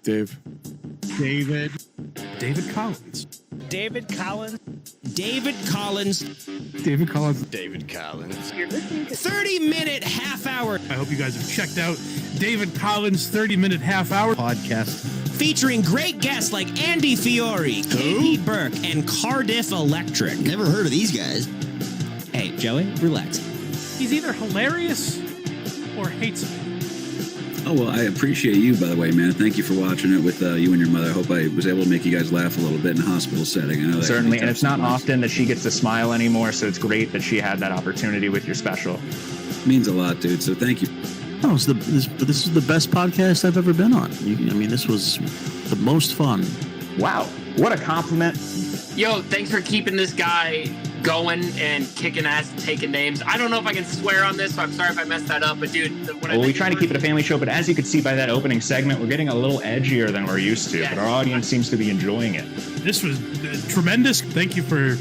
Dave. David. David Collins. David Collins. David Collins. David Collins. David Collins. 30-minute half-hour I hope you guys have checked out David Collins' 30-minute half-hour Podcast. featuring great guests like Andy Fiore, KP Burke, and Cardiff Electric. Never heard of these guys. Hey, Joey, relax. He's either hilarious or hates me. Oh, well, I appreciate you, by the way, man. Thank you for watching it with you and your mother. I hope I was able to make you guys laugh a little bit in a hospital setting. I know that Certainly, can be and tough it's not sometimes. often that she gets to smile anymore, so it's great that she had that opportunity with your special. Means a lot, dude, so thank you. Oh, this is the best podcast I've ever been on. This was the most fun. Wow, what a compliment. Yo, thanks for keeping this guy going and kicking ass and taking names. I don't know if I can swear on this, so I'm sorry if I messed that up, but dude... We try to keep it a family show, but as you can see by that opening segment, we're getting a little edgier than we're used to, but our audience seems to be enjoying it. This was tremendous. Thank you for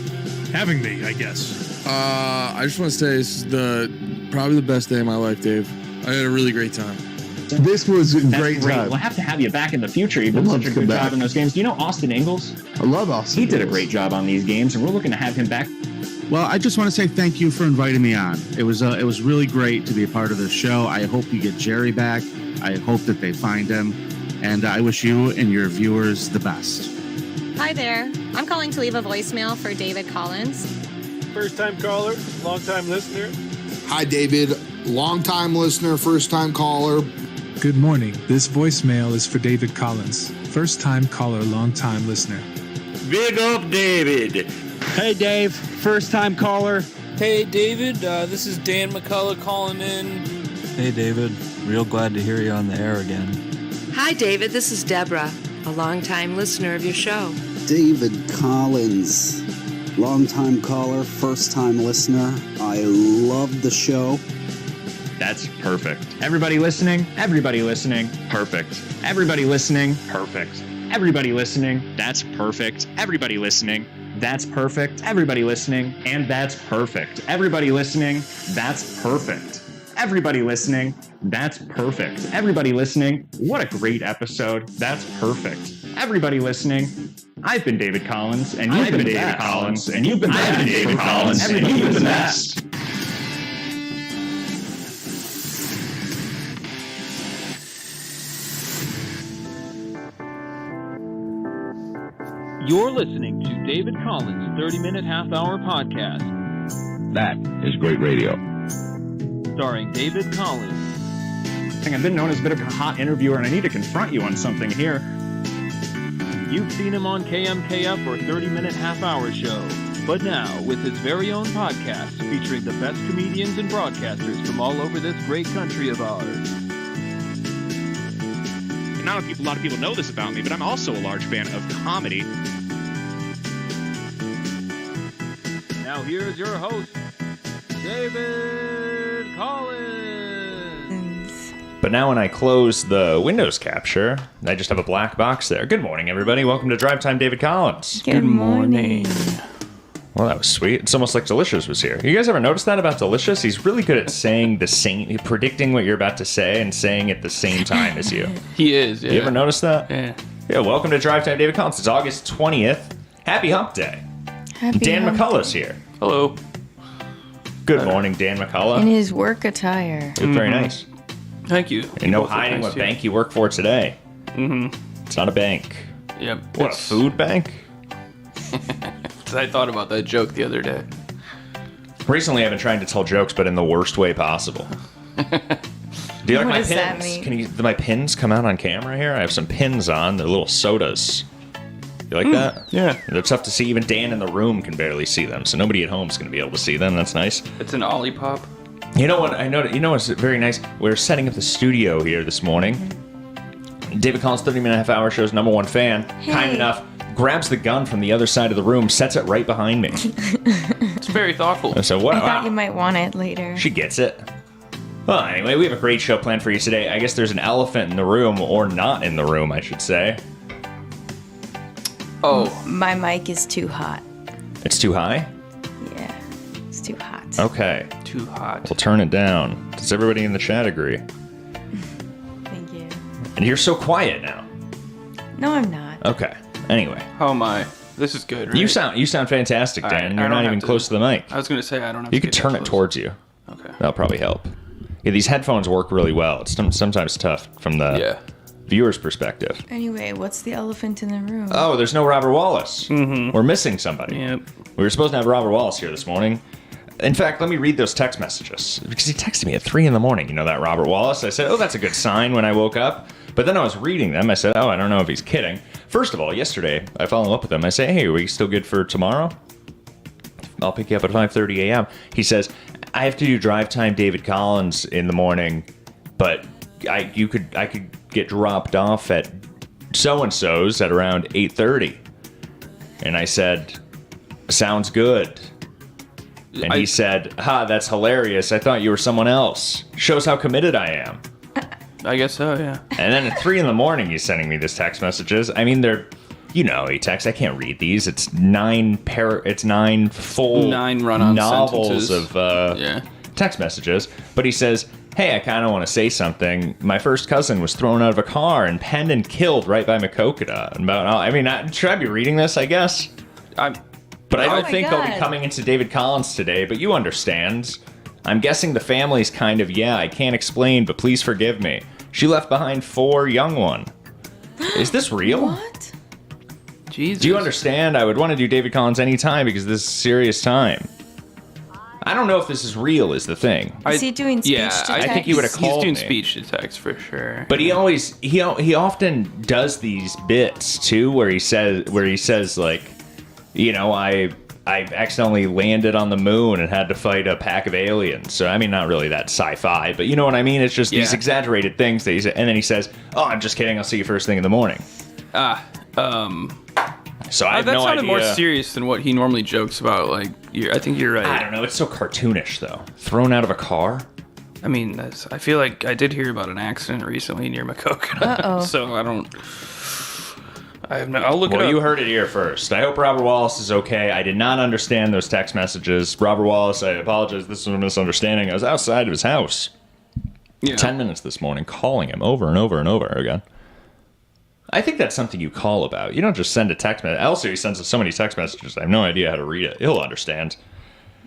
having me, I guess. I just want to say this is probably the best day of my life, Dave. I had a really great time. This was a great Great. time. We'll have to have you back in the future. You've done such a good job in those games. Do you know Austin Ingalls? I love Austin. He did a great job on these games, and we're looking to have him back. Well, I just want to say thank you for inviting me on. It was really great to be a part of this show. I hope you get Jerry back. I hope that they find him, and I wish you and your viewers the best. Hi there. I'm calling to leave a voicemail for David Collins. First-time caller, long-time listener. Hi, David. Long-time listener, first-time caller. Good morning. This voicemail is for David Collins. First-time caller, long-time listener. Big up, David. Hey, Dave. First-time caller. Hey, David. This is Dan McCullough calling in. Hey, David. Real glad to hear you on the air again. Hi, David. This is Deborah, a longtime listener of your show. David Collins, longtime caller, first-time listener. I love the show. That's perfect. Everybody listening? Everybody listening? Perfect. Everybody listening? Perfect. Everybody listening? That's perfect. Everybody listening? That's perfect. Everybody listening? And that's perfect. Everybody listening? That's perfect. Everybody listening? That's perfect. Everybody listening? What a great episode. That's perfect. Everybody listening? I've been David Collins, and you've been David Collins, and you've been David Collins, and you've been the best. You're listening to David Collins' 30-minute half-hour podcast. That is great radio. Starring David Collins. I've been known as a bit of a hot interviewer, and I need to confront you on something here. You've seen him on KMKF or 30-minute half-hour show. But now, with his very own podcast featuring the best comedians and broadcasters from all over this great country of ours. Not a lot of people know this about me, but I'm also a large fan of comedy. Now here's your host, David Collins. But now when I close the Windows capture, I just have a black box there. Good morning, everybody. Welcome to Drive Time, David Collins. Good morning. Well, that was sweet. It's almost like Delicious was here. You guys ever notice that about Delicious? He's really good at saying predicting what you're about to say and saying it at the same time as you. He is, yeah. You ever notice that? Yeah. Yeah, welcome to Drive Time, David Collins. It's August 20th. Happy Hump Day. Dan McCullough's here. Hello. Good morning, Dan McCullough. In his work attire. You look very nice. Thank you. And no hiding what bank you work for today. Mm-hmm. It's not a bank. Yep. What, a food bank? I thought about that joke the other day. Recently, I've been trying to tell jokes, but in the worst way possible. Do you like What my does that pins? mean? Do my pins come out on camera here? I have some pins on. They're little sodas. You like that? Yeah. They're tough to see. Even Dan in the room can barely see them, so nobody at home is going to be able to see them. That's nice. It's an Olipop. You know what? You know what's very nice? We're setting up the studio here this morning. David Collins, 30-minute half-hour show's #1 fan. Hey. Kind enough. Grabs the gun from the other side of the room, sets it right behind me. It's very thoughtful. So what? I thought you might want it later. She gets it. Well, anyway, we have a great show planned for you today. I guess there's an elephant in the room, or not in the room, I should say. Oh. My mic is too hot. It's too high? Yeah, it's too hot. Okay. Too hot. We'll turn it down. Does everybody in the chat agree? Thank you. And you're so quiet now. No, I'm not. Okay. Anyway. Oh my. This is good, right? You sound fantastic, Dan. All right, You're not even close to the mic. I was going to say, I don't have You to could get turn that it close. towards you. Okay. That'll probably help. Yeah, these headphones work really well. It's sometimes tough from the viewer's perspective. Anyway, what's the elephant in the room? Oh, there's no Robert Wallace. Mm-hmm. We're missing somebody. Yep. We were supposed to have Robert Wallace here this morning. In fact, let me read those text messages. Because he texted me at 3 in the morning. You know that Robert Wallace? I said, oh, that's a good sign when I woke up. But then I was reading them. I said, oh, I don't know if he's kidding. First of all, yesterday, I follow up with him. I say, hey, are we still good for tomorrow? I'll pick you up at 5:30 a.m. He says, I have to do drive time David Collins in the morning, but I could get dropped off at so-and-so's at around 8:30. And I said, sounds good. And he said, that's hilarious. I thought you were someone else. Shows how committed I am. I guess so, yeah. And then at 3 in the morning, he's sending me these text messages. I mean, they're, he texts. I can't read these. It's 9 full 9 run-on novels sentences. of text messages. But he says, hey, I kind of want to say something. My first cousin was thrown out of a car and penned and killed right by Makokata. Should I be reading this, I guess? But I don't think they'll be coming into David Collins today, but you understand. I'm guessing the family's kind of, I can't explain, but please forgive me. She left behind 4 young one. Is this real? What? Jesus. Do you understand? I would want to do David Collins anytime because this is a serious time. I don't know if this is real is the thing. Is he doing speech to text? I think he would have called He's doing me. speech to text for sure. But he often does these bits too where he says like, I accidentally landed on the moon and had to fight a pack of aliens. So, not really that sci-fi, but you know what I mean? It's just these exaggerated things that and then he says, oh, I'm just kidding. I'll see you first thing in the morning. So I have that no sounded idea. more serious than what he normally jokes about. Like, I think you're right. I don't know. It's so cartoonish, though. Thrown out of a car? I feel like I did hear about an accident recently near Makokata. Uh-oh. So I'll look it up. Well, you heard it here first. I hope Robert Wallace is okay. I did not understand those text messages. Robert Wallace, I apologize. This was a misunderstanding. I was outside of his house 10 minutes this morning calling him over and over and over again. I think that's something you call about. You don't just send a text message. Also, he sends us so many text messages. I have no idea how to read it. He'll understand.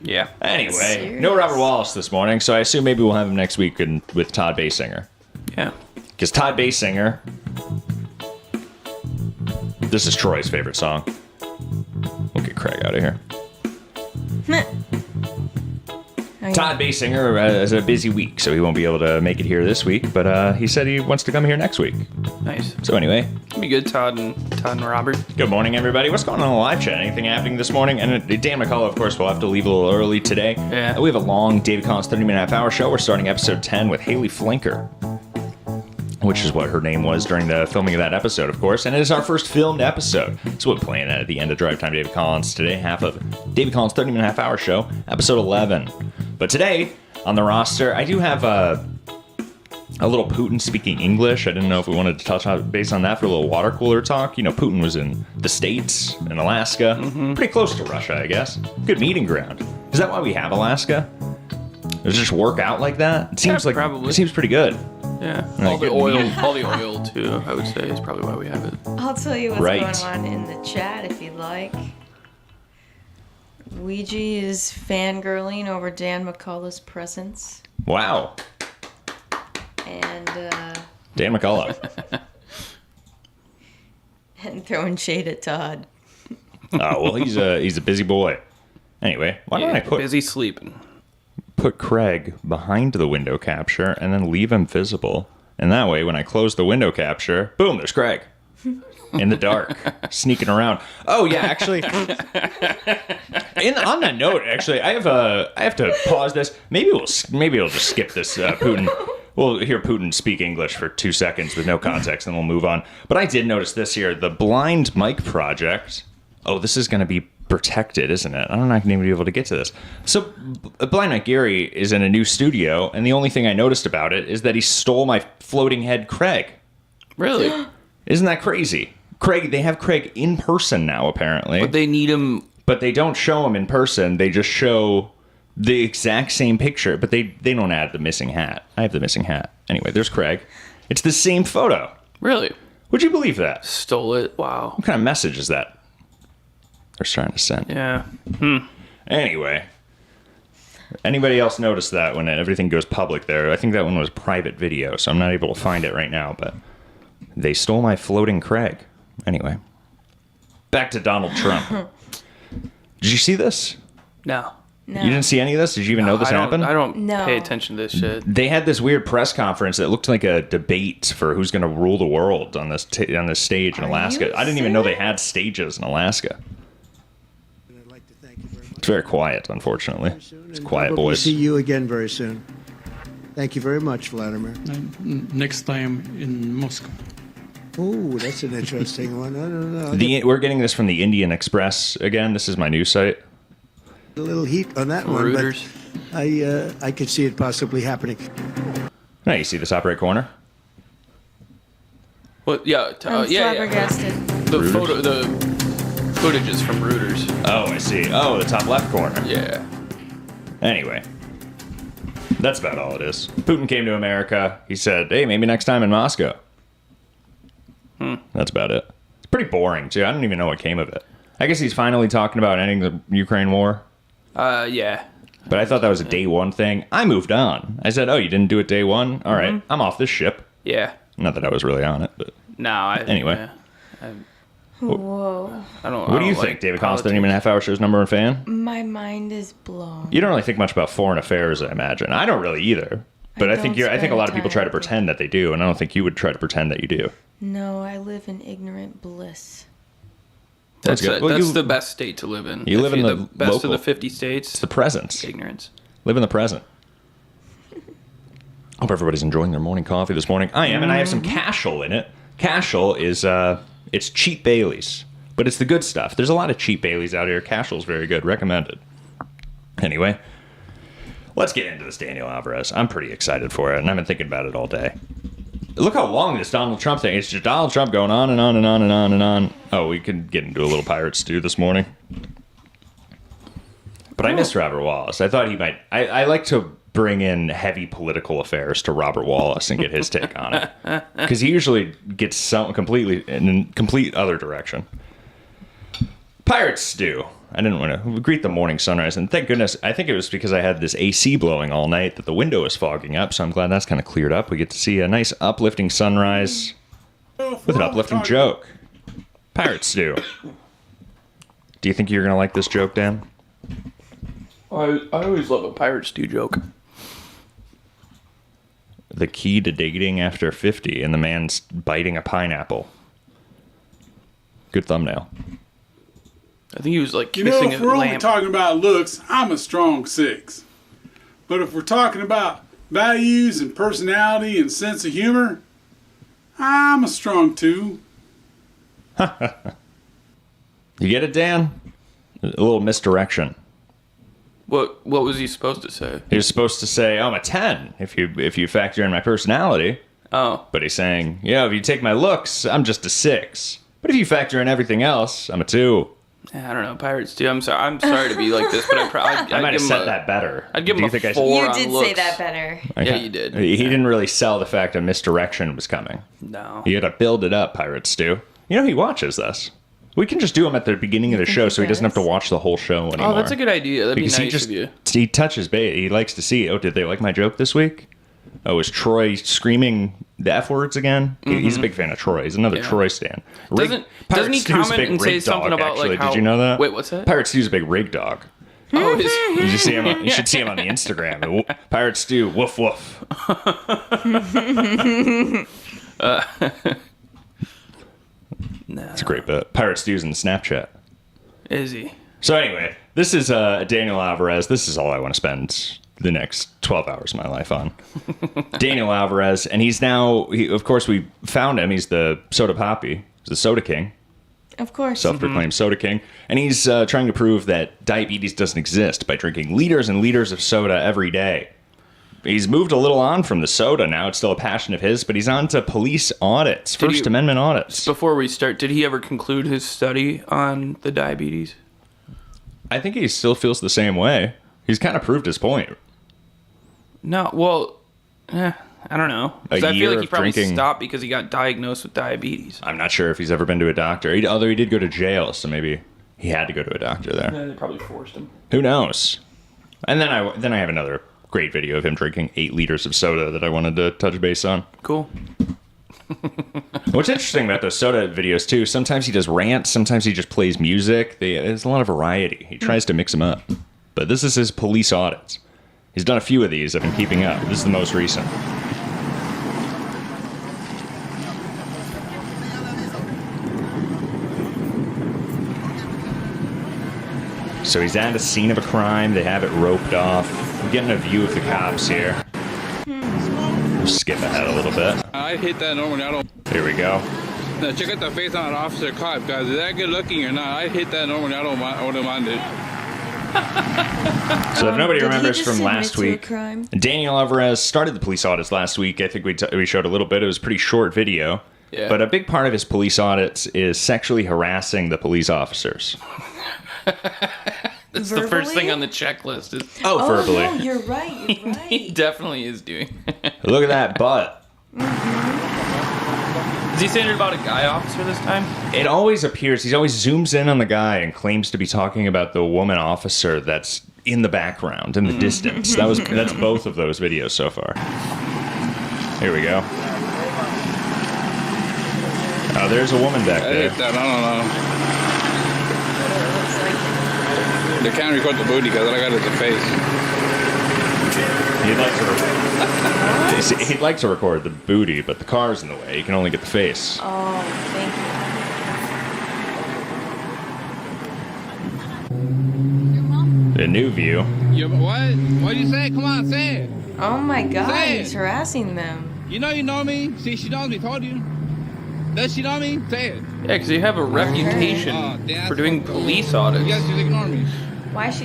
Yeah. Anyway, no Robert Wallace this morning, so I assume maybe we'll have him next week with Todd Basinger. Yeah. Because Todd Basinger... This is Troy's favorite song. We'll get Craig out of here. Todd Basinger has a busy week, so he won't be able to make it here this week, but he said he wants to come here next week. Nice. So anyway. It'll be good, Todd and Robert. Good morning, everybody. What's going on in the live chat? Anything happening this morning? And Dan McCullough, of course, will have to leave a little early today. Yeah. We have a long David Collins 30-minute half-hour show. We're starting episode 10 with Haley Flinker, which is what her name was during the filming of that episode, of course. And it is our first filmed episode. So we're playing that at the end of Drive Time David Collins today, half of David Collins' 30-minute half-hour show, episode 11. But today, on the roster, I do have a little Putin speaking English. I didn't know if we wanted to touch base on that for a little water cooler talk. Putin was in the States, in Alaska, pretty close to Russia, I guess. Good meeting ground. Is that why we have Alaska? Does it just work out like that? It seems probably. It seems pretty good. Yeah, Like all the good oil too. I would say is probably why we have it. I'll tell you what's Right. going on in the chat if you'd like. Ouija is fangirling over Dan McCullough's presence. Wow. And Dan McCullough. and throwing shade at Todd. Oh, well, he's a busy boy. Anyway, why don't I busy sleeping? Put Craig behind the window capture and then leave him visible. And that way, when I close the window capture, boom, there's Craig. In the dark, sneaking around. Oh, yeah, actually. On that note, actually, I have to pause this. Maybe we'll just skip this Putin. We'll hear Putin speak English for 2 seconds with no context, and then we'll move on. But I did notice this here, the Blind Mike Project. Oh, this is going to be protected, isn't it? I'm not going to be able to get to this. So, Blind Mike Gary is in a new studio, and the only thing I noticed about it is that he stole my floating head Craig. Really? Isn't that crazy? They have Craig in person now, apparently. But they need him. But they don't show him in person. They just show the exact same picture, but they don't add the missing hat. I have the missing hat. Anyway, there's Craig. It's the same photo. Really? Would you believe that? Stole it. Wow. What kind of message is that they're trying to send? Yeah. Anyway, anybody else notice that when everything goes public there? I think that one was private video, so I'm not able to find it right now, but they stole my floating Craig. Anyway, back to Donald Trump. Did you see this? No. No. You didn't see any of this? Did you even know this happened? I don't No. pay attention to this shit. They had this weird press conference that looked like a debate for who's going to rule the world on this on this stage in Alaska. I didn't even know they had stages in Alaska. It's very quiet, unfortunately. It's quiet, We'll boys. see you again very soon. Thank you very much, Vladimir. Next time in Moscow. Oh, that's an interesting one. I don't know. We're getting this from the Indian Express again. This is my news site. A little heat on that one, Reuters. but I could see it possibly happening. Now you see this top right corner. Well, yeah, I'm flabbergasted. The footage is from Reuters. Oh, I see. Oh, the top left corner. Yeah. Anyway, that's about all it is. Putin came to America. He said, "Hey, maybe next time in Moscow." That's about it. It's pretty boring too. I don't even know what came of it. I guess he's finally talking about ending the Ukraine war. Yeah. But I thought that was a day one thing. I moved on. I said, "Oh, you didn't do it day one? All right, I'm off this ship." Yeah. Not that I was really on it, but No. anyway. Whoa. What do you think, David Collins, 30-minute half-hour show's number one fan? My mind is blown. You don't really think much about foreign affairs, I imagine. I don't really either. But I think a lot of people try to pretend that they do, and I don't think you would try to pretend that you do. No, I live in ignorant bliss. That's good. Well, that's the best state to live in. You live in the best local. of the 50 states. It's the present. Ignorance. Live in the present. Hope everybody's enjoying their morning coffee this morning. I am, and I have some Cashel in it. Cashel is it's cheap Baileys, but it's the good stuff. There's a lot of cheap Baileys out here. Cashel's very good. Recommended. Anyway, let's get into this Daniel Alvarez. I'm pretty excited for it, and I've been thinking about it all day. Look how long this Donald Trump thing. It's just Donald Trump going on and on and on and on and on. Oh, we could get into a little pirate stew this morning. But I miss Robert Wallace. I thought he might. I like to bring in heavy political affairs to Robert Wallace and get his take on it. Because he usually gets some completely in a complete other direction. Pirate stew. I didn't want to greet the morning sunrise, and thank goodness, I think it was because I had this AC blowing all night that the window was fogging up, so I'm glad that's kind of cleared up. We get to see a nice uplifting sunrise with an uplifting joke. Pirate stew. Do you think you're going to like this joke, Dan? I always love a pirate stew joke. The key to dating after 50, and the man's biting a pineapple. Good thumbnail. I think he was like You know, kissing if a we're only lamp. talking about looks, I'm a strong 6. But if we're talking about values and personality and sense of humor, I'm a strong 2. You get it, Dan? A little misdirection. What was he supposed to say? He was supposed to say, "I'm a 10 if you factor in my personality." Oh. But he's saying, "Yeah, if you take my looks, I'm just a 6. But if you factor in everything else, I'm a 2." I don't know, pirate stew. I'm sorry to be like this, but I might have said that better. I'd give Do him you a think I 4 You on did looks. say that better. Yeah, you did. He didn't really sell the fact that misdirection was coming. No. You got to build it up, Pirate Stew. You know he watches this. We can just do him at the beginning of the show, so he doesn't have to watch the whole show anymore. Oh, that's a good idea. That'd Because be nice of you. He touches bait. He likes to see, oh, did they like my joke this week? Oh, is Troy screaming the F words again? He's a big fan of Troy. He's another Troy stan. Doesn't he comment and say something about like how? Did you know that? Wait, what's that? Pirate Stew's a big rig dog. Oh, You should see him. You should see him on the Instagram. Pirate Stew, woof woof. No. It's a great bit. Pirate Stew's in Snapchat. Is he? So anyway, this is Daniel Alvarez. This is all I want to spend the next 12 hours of my life on. Daniel Alvarez, and he's now, of course, we found him. He's the soda poppy. He's the soda king. Of course. Self-proclaimed soda king. And he's trying to prove that diabetes doesn't exist by drinking liters and liters of soda every day. He's moved a little on from the soda now. It's still a passion of his, but he's on to police audits, First Amendment audits. Before we start, did he ever conclude his study on the diabetes? I think he still feels the same way. He's kind of proved his point. No, well, I I don't know. A 'Cause I year feel like he of probably drinking. stopped because he got diagnosed with diabetes. I'm not sure if he's ever been to a doctor, although he did go to jail, so maybe he had to go to a doctor there. They probably forced him. Who knows? And then I have another great video of him drinking 8 liters of soda that I wanted to touch base on. Cool. What's interesting about those soda videos too, sometimes he does rants, sometimes he just plays music. There's a lot of variety. He tries to mix them up. But this is his police audits. He's done a few of these. I've been keeping up. This is the most recent. So he's at a scene of a crime. They have it roped off. We're getting a view of the cops here. We'll skip ahead a little bit. I hit that normally. I don't. Here we go. Now check out the face on an officer cop, guys. Is that good looking or not? I hit that normally. I wouldn't mind it. So if nobody Did he remembers just from admit last to a week, crime? Daniel Alvarez started the police audits last week. I think we showed a little bit. It was a pretty short video. Yeah. But a big part of his police audits is sexually harassing the police officers. That's the first thing on the checklist. Is, verbally. No, you're right. You're right. he definitely is doing. Look at that butt. Is he saying it about a guy officer this time? It always appears, he always zooms in on the guy and claims to be talking about the woman officer that's in the background, in the distance. That's both of those videos so far. Here we go. Oh, there's a woman back I there. hit that. I don't know. They can't record the booty because all I got is the face. He'd like to record the booty, but the car's in the way. He can only get the face. Oh, thank you. A new view. Yeah, but what? What did you say? Come on, say it. Oh my God, Say it. he's harassing them. You know me. See, she knows me. Told you. Does she know me? Say it. Yeah, because you have a reputation for doing police audits. You guys just ignore me. Why is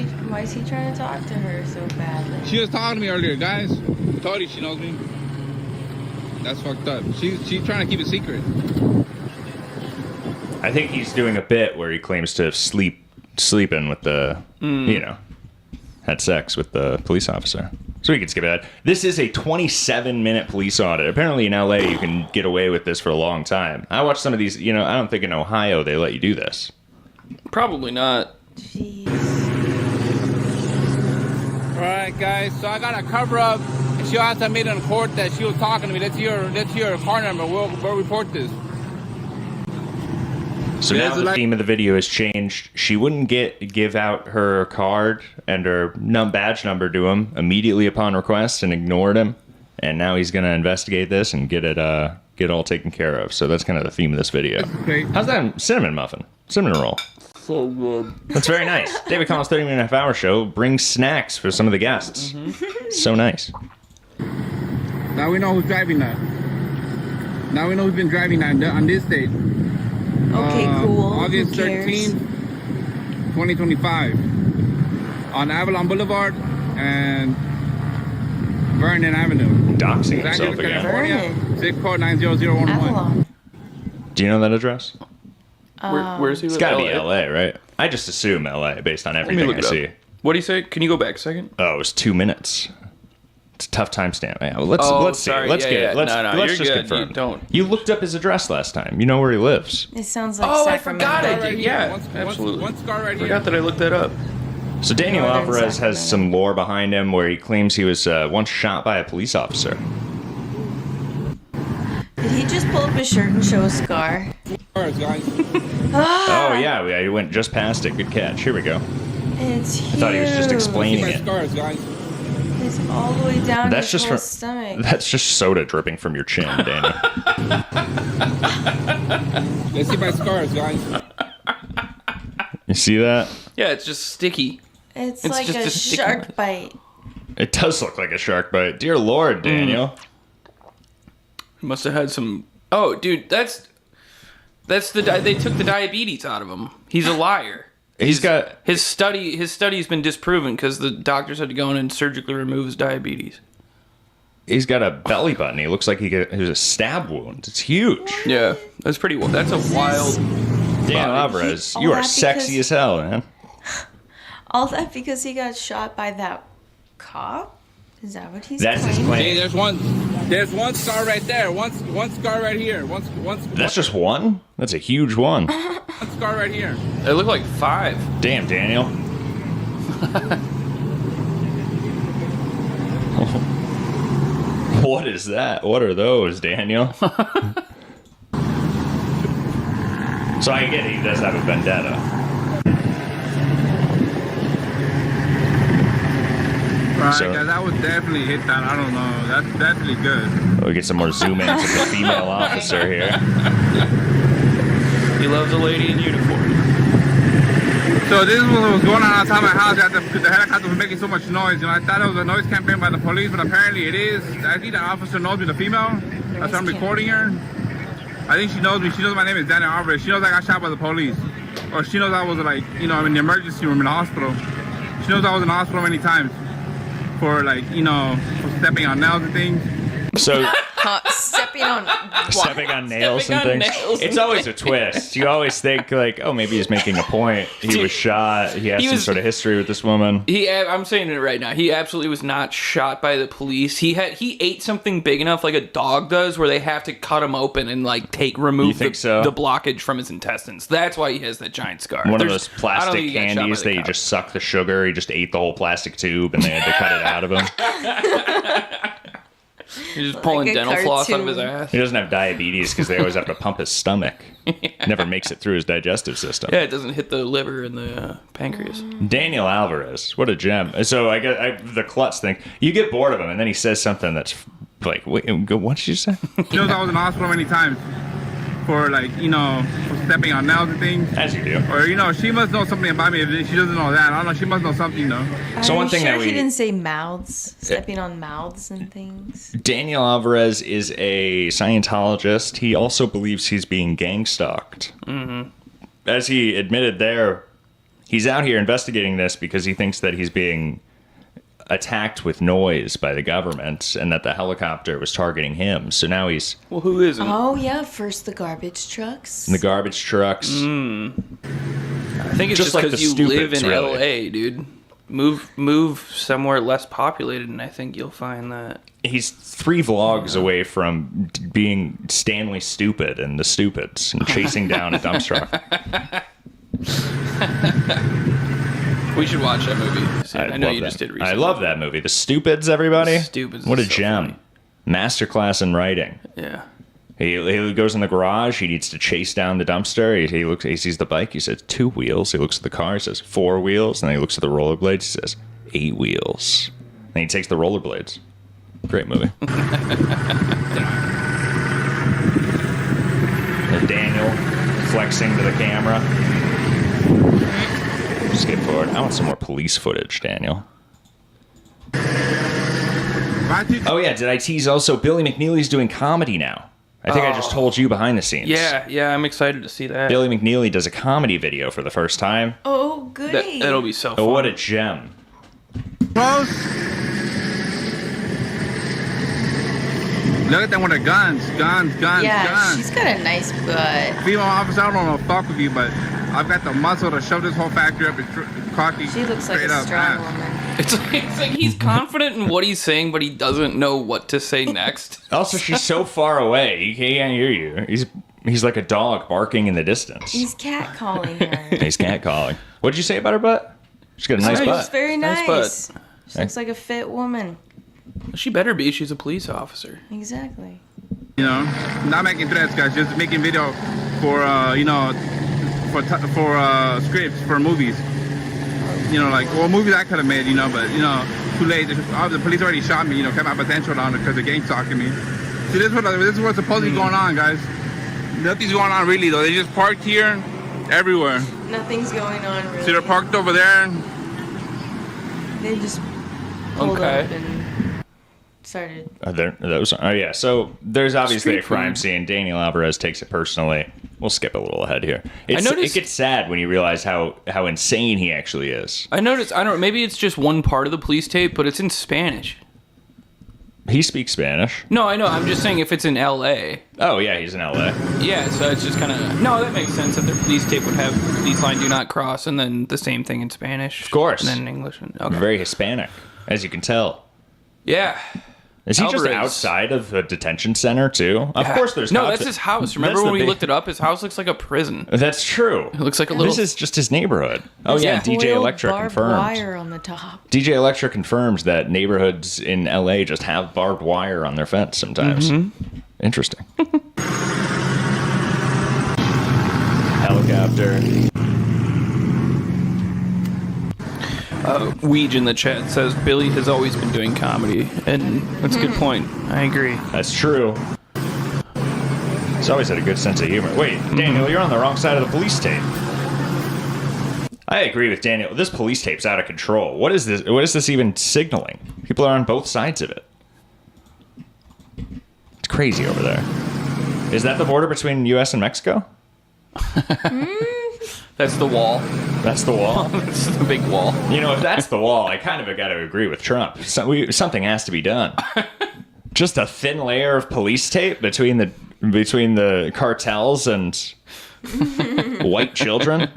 he trying to talk to her so badly? She was talking to me earlier, guys. Told you she knows me. That's fucked up. She's trying to keep it secret. I think he's doing a bit where he claims to have sleeping with the, had sex with the police officer. So we can skip that. This is a 27-minute police audit. Apparently in LA you can get away with this for a long time. I watched some of these, I don't think in Ohio they let you do this. Probably not. Jeez. Alright, guys, so I got a cover up, and she also made in court that she was talking to me. That's your car number. We'll report this. So now the theme of the video has changed. She wouldn't give out her card and her badge number to him immediately upon request and ignored him. And now he's going to investigate this and get it all taken care of. So that's kind of the theme of this video. Okay. How's that cinnamon muffin? Cinnamon roll. So good. That's very nice. David Collins' 30-minute half-hour show brings snacks for some of the guests. So nice. Now we know who's driving that. Now we know who's been driving that on this date. Okay, cool. August Who cares? 13th, 2025. On Avalon Boulevard and Vernon Avenue. Doxing Los himself Angeles, again. California, 6490011. Avalon. Do you know that address? Where's he? It's got to be LA, right? I just assume LA based on everything I see. What do you say? Can you go back a second? Oh, it was 2 minutes. It's a tough timestamp. Yeah, well, let's see. sorry. Let's Yeah, get yeah. it. Let's No, let's you're just good. confirm. You don't. You looked up his address last time. You know where he lives. It sounds like Oh, I Sacramento. forgot I Right did. here. Yeah, One absolutely. scar right here. Forgot that I looked that up. So Daniel Northern Alvarez has Sacramento. some lore behind him where he claims he was once shot by a police officer. Did he just pull up his shirt and show a scar? Scars, guys. Oh yeah, he went just past it. Good catch. Here we go. It's huge. I thought he was just explaining My it. scars, guys. It's all the way down That's his just whole from stomach. that's just soda dripping from your chin, Daniel. Let's see my scars, guys. You see that? Yeah, it's just sticky. It's It's like just a a sticky shark bite. It does look like a shark bite. Dear Lord, Daniel. He must have had some. Oh, dude, that's they took the diabetes out of him. He's a liar. He's got His study's been disproven because the doctors had to go in and surgically remove his diabetes. He's got a belly button. He looks like he has a stab wound. It's huge. Yeah, that's pretty. That's a wild. Daniel Alvarez, you are sexy as hell, man. All that because he got shot by that cop? Is that what he's That's his claiming? claim. Hey, there's one. There's one scar right there. One scar right here. One That's just one? That's a huge one. one scar right here. It looked like 5. Damn, Daniel. What is that? What are those, Daniel? So I get it, he does have a vendetta. Right, So- guys, I would definitely hit that. I don't know. That's definitely good. We get some more zoom ins of the female officer here. He loves a lady in uniform. So this is what was going on outside my house. The helicopter was making so much noise. I thought it was a noise campaign by the police, but apparently it is. I think the officer knows me, the female. That's why I'm recording her. I think she knows me. She knows my name is Daniel Alvarez. She knows I got shot by the police. Or she knows I was like, I'm in the emergency room in the hospital. She knows I was in the hospital many times for for stepping on nails and things. So Stepping on stepping on nails Stepping and on things. nails It's and always a twist. You always think like, oh, maybe he's making a point. He was shot. He has some sort of history with this woman. I'm saying it right now. He absolutely was not shot by the police. He ate something big enough, like a dog does, where they have to cut him open and remove the blockage from his intestines. That's why he has that giant scar. One of There's- those I don't plastic think he got shot by candies the that you cop. just suck the sugar. He just ate the whole plastic tube and they had to cut it out of him. He's just pulling Like a dental floss out of his cartoon. ass. He doesn't have diabetes because they always have to pump his stomach. Never makes it through his digestive system. Yeah, it doesn't hit the liver and the pancreas. Daniel Alvarez, what a gem. So I get the klutz thing. You get bored of him, and then he says something that's like, wait, what did you say? She knows I was in the hospital many times for for stepping on nails and things. As you do. Or she must know something about me. If she doesn't know that, I don't know. She must know something though. So one thing sure that he we- didn't say mouths, stepping on mouths and things. Daniel Alvarez is a Scientologist. He also believes he's being gang stalked. Mm-hmm. As he admitted there, he's out here investigating this because he thinks that he's being attacked with noise by the government and that the helicopter was targeting him. So now he's Well, who isn't? Oh yeah, first the garbage trucks. in the garbage trucks. I think it's just like because the you live stupids, in really. LA, dude. Move somewhere less populated, and I think you'll find that. He's 3 vlogs away from being Stanley Stupid and the Stupids and chasing down a dump truck. We should watch that movie soon. I know love you that. just did I recently. love that movie. The Stupids, everybody. The Stupids What a is so gem. funny. Masterclass in writing. Yeah. He goes in the garage. He needs to chase down the dumpster. He sees the bike. He says 2 wheels. He looks at the car. He says 4 wheels. And then he looks at the rollerblades. He says 8 wheels. Then he takes the rollerblades. Great movie. There's Daniel flexing to the camera. Skip forward. I want some more police footage, Daniel. Oh yeah, did I tease also Billy McNeely's doing comedy now? I think I just told you behind the scenes. Yeah, I'm excited to see that. Billy McNeely does a comedy video for the first time. Oh goody. That'll be so fun. Oh, what a gem. Close. Look at them with their guns. Yeah, guns. she's got a nice butt. Female officer, I don't know fuck with you, but I've got the muscle to shove this whole factory up and cocky. She looks like straight a up strong ass. woman. It's like he's confident in what he's saying, but he doesn't know what to say next. Also, she's so far away. He can't hear you. He's like a dog barking in the distance. He's catcalling her. He's catcalling. What'd you say about her butt? She's got a nice She's butt. very nice. Nice butt. She looks like a fit woman. She better be. She's a police officer. Exactly. Not making threats, guys. Just making video for for scripts for movies. Movies I could have made, but too late. The police already shot me. Kept my potential down because the gang stalking me. See, this is what's supposedly going on, guys. Nothing's going on really though. They just parked here, everywhere. Nothing's going on really. See, they're parked over there. They just pulled Okay. up and started. Oh yeah. So there's obviously Street a crime food. scene. Daniel Alvarez takes it personally. We'll skip a little ahead here. I noticed- It gets sad when you realize how insane he actually is. I noticed. I don't. Maybe it's just one part of the police tape, but it's in Spanish. He speaks Spanish. No, I know. I'm just saying if it's in L.A. Oh yeah, he's in LA. Yeah, so it's just kind of no. That makes sense that their police tape would have police line do not cross, and then the same thing in Spanish. Of course. And then in English. Okay. Very Hispanic, as you can tell. Yeah. Is he just Alvarez. outside of a detention center too? Of course, there's no. cops. That's his house. Remember That's when the we big- looked it up? His house looks like a prison. That's true. It looks like a little. This is just his neighborhood. Oh yeah, DJ Foil Electra barbed confirmed. wire on the top. DJ Electra confirms that neighborhoods in LA just have barbed wire on their fence sometimes. Interesting. Helicopter. Weege in the chat says Billy has always been doing comedy, and that's a good point. I agree. That's true. He's always had a good sense of humor. Wait, Daniel, you're on the wrong side of the police tape. I agree with Daniel. This police tape's out of control. What is this? What is this even signaling? People are on both sides of it. It's crazy over there. Is that the border between U.S. and Mexico? That's the wall. That's the wall? That's the big wall. You know, if that's the wall, I kind of got to agree with Trump. Something has to be done. Just a thin layer of police tape between the cartels and white children.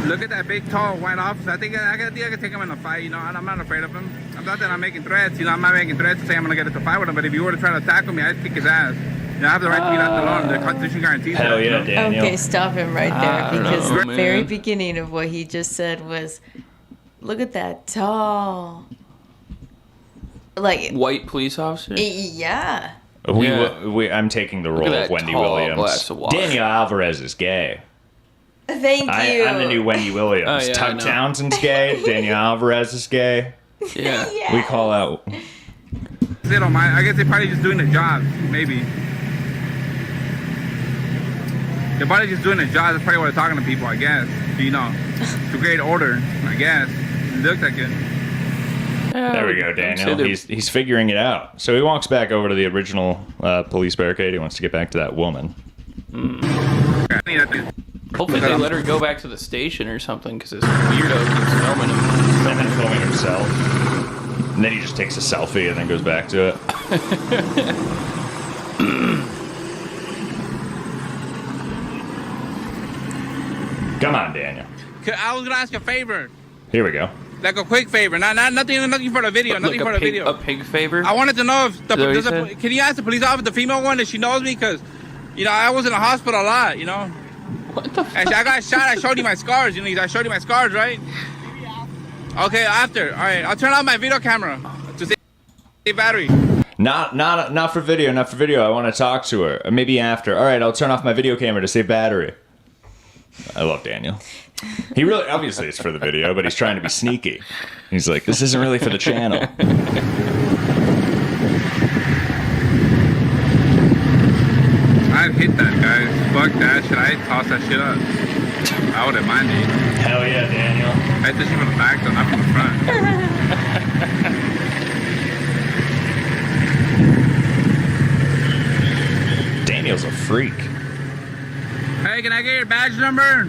Look at that big, tall, white officer. I think I can take him in a fight, you know, and I'm not afraid of him. I'm not that I'm making threats, you know, I'm not making threats to say I'm going to get into a fight with him, but if you were to try to tackle me, I'd kick his ass. You know, I have the right to be left alone. The Constitution guarantees Hell that. yeah, you know? Daniel. Okay, stop him right there because know, the very man. beginning of what he just said was, "Look at that tall." Like White police officer. yeah. I'm taking the Look at role of that Wendy tall Williams. glass of water. Daniel Alvarez is gay. Thank you. I'm the new Wendy Williams. Oh, yeah, I Tug know. Townsend's gay. Daniel Alvarez is gay. Yeah. We call out. They don't mind. I guess they're probably just doing the job, maybe. They're probably just doing the job. That's probably why they're talking to people, I guess. You know, to create order, I guess. It looks like it. There we go, Daniel. He's figuring it out. So he walks back over to the original police barricade. He wants to get back to that woman. Hopefully they let her go back to the station or something because this weirdo keeps filming him. And then filming himself. And then he just takes a selfie and then goes back to it. Come on, Daniel. I was gonna ask a favor, Here we go. like a quick favor, nothing for the video, nothing for the video. A pig favor? I wanted to know if Is that what you said? can you ask the police officer, the female one, if she knows me, because you know I was in the hospital a lot, you know. What the? And I got shot. I showed you my scars. You know, I showed you my scars, right? Okay, after. All right, I'll turn off my video camera to save battery. Not for video. Not for video. I want to talk to her. Or maybe after. All right, I'll turn off my video camera to save battery. I love Daniel. He really, obviously, it's for the video, but he's trying to be sneaky. He's like, this isn't really for the channel. I'd hit that, guys. Fuck that shit. I'd toss that shit up. I wouldn't mind it. Hell yeah, Daniel. I hit this shit from the back, though, not from the front. Daniel's a freak. Hey, can I get your badge number?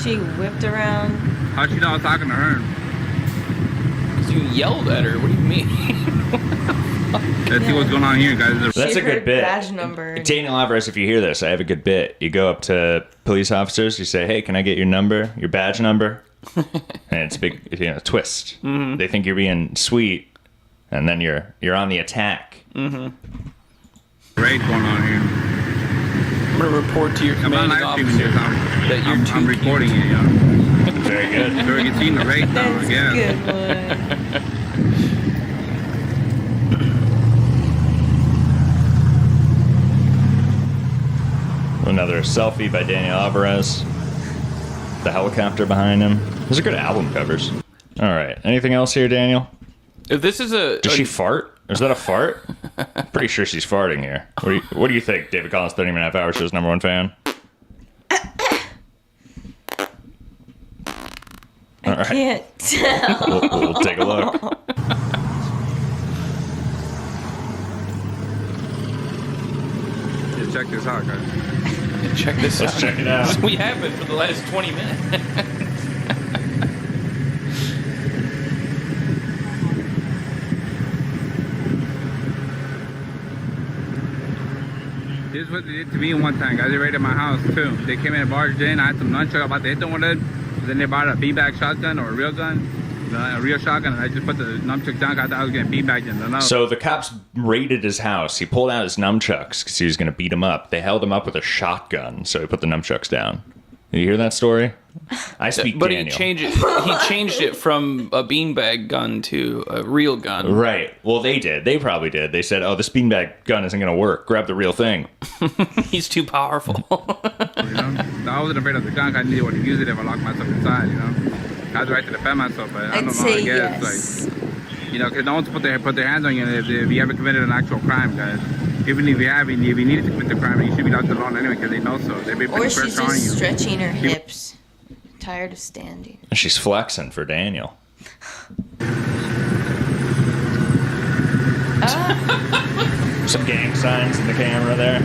She whipped around. How'd you know I was talking to her? Because you yelled at her. What do you mean? Let's see what's going on here, guys. That's a good bit. Badge number. Daniel Alvarez, if you hear this, I have a good bit. You go up to police officers, you say, hey, can I get your number, your badge number? And it's a big, twist. Mm-hmm. They think you're being sweet, and then you're on the attack. Mm-hmm. Great going on here. I'm going to report to your commanding officer that you're I'm recording it, yo. Very good. So we can see the rate now, I guess. Another selfie by Daniel Alvarez. The helicopter behind him. Those are good album covers. All right. Anything else here, Daniel? If this is Does she fart? Is that a fart? Pretty sure she's farting here. What do you think, David Collins, 30-minute half hour show's #1 fan? All right. Can't tell. We'll take a look. Just check this out, guys. Check this out. Let's check it out. We have been for the last 20 minutes. That's what they did to me one time, guys. They raided my house, too. They came in and barged in. I had some nunchuck about to hit them with it. Then they bought a beanbag shotgun or a real gun. A real shotgun, and I just put the nunchucks down. I thought I was getting beanbagged in the nose. So the cops raided his house. He pulled out his nunchucks because he was going to beat him up. They held him up with a shotgun, so he put the nunchucks down. Did you hear that story? I speak but Daniel. He changed it from a beanbag gun to a real gun. Right. Well, they did. They probably did. They said, "Oh, this beanbag gun isn't going to work. Grab the real thing." He's too powerful. You know? I wasn't afraid of the gun. I knew what to use it if I locked myself inside. You know, I was right to defend myself, but I don't know. I guess like, you know, because no one's put their hands on you if you ever committed an actual crime, guys. Even if you haven't, if you needed to commit the crime, you should be left alone anyway because they know so. They've been Or she's pressure on you. just stretching her hips. Tired of standing. She's flexing for Daniel. Some gang signs in the camera there.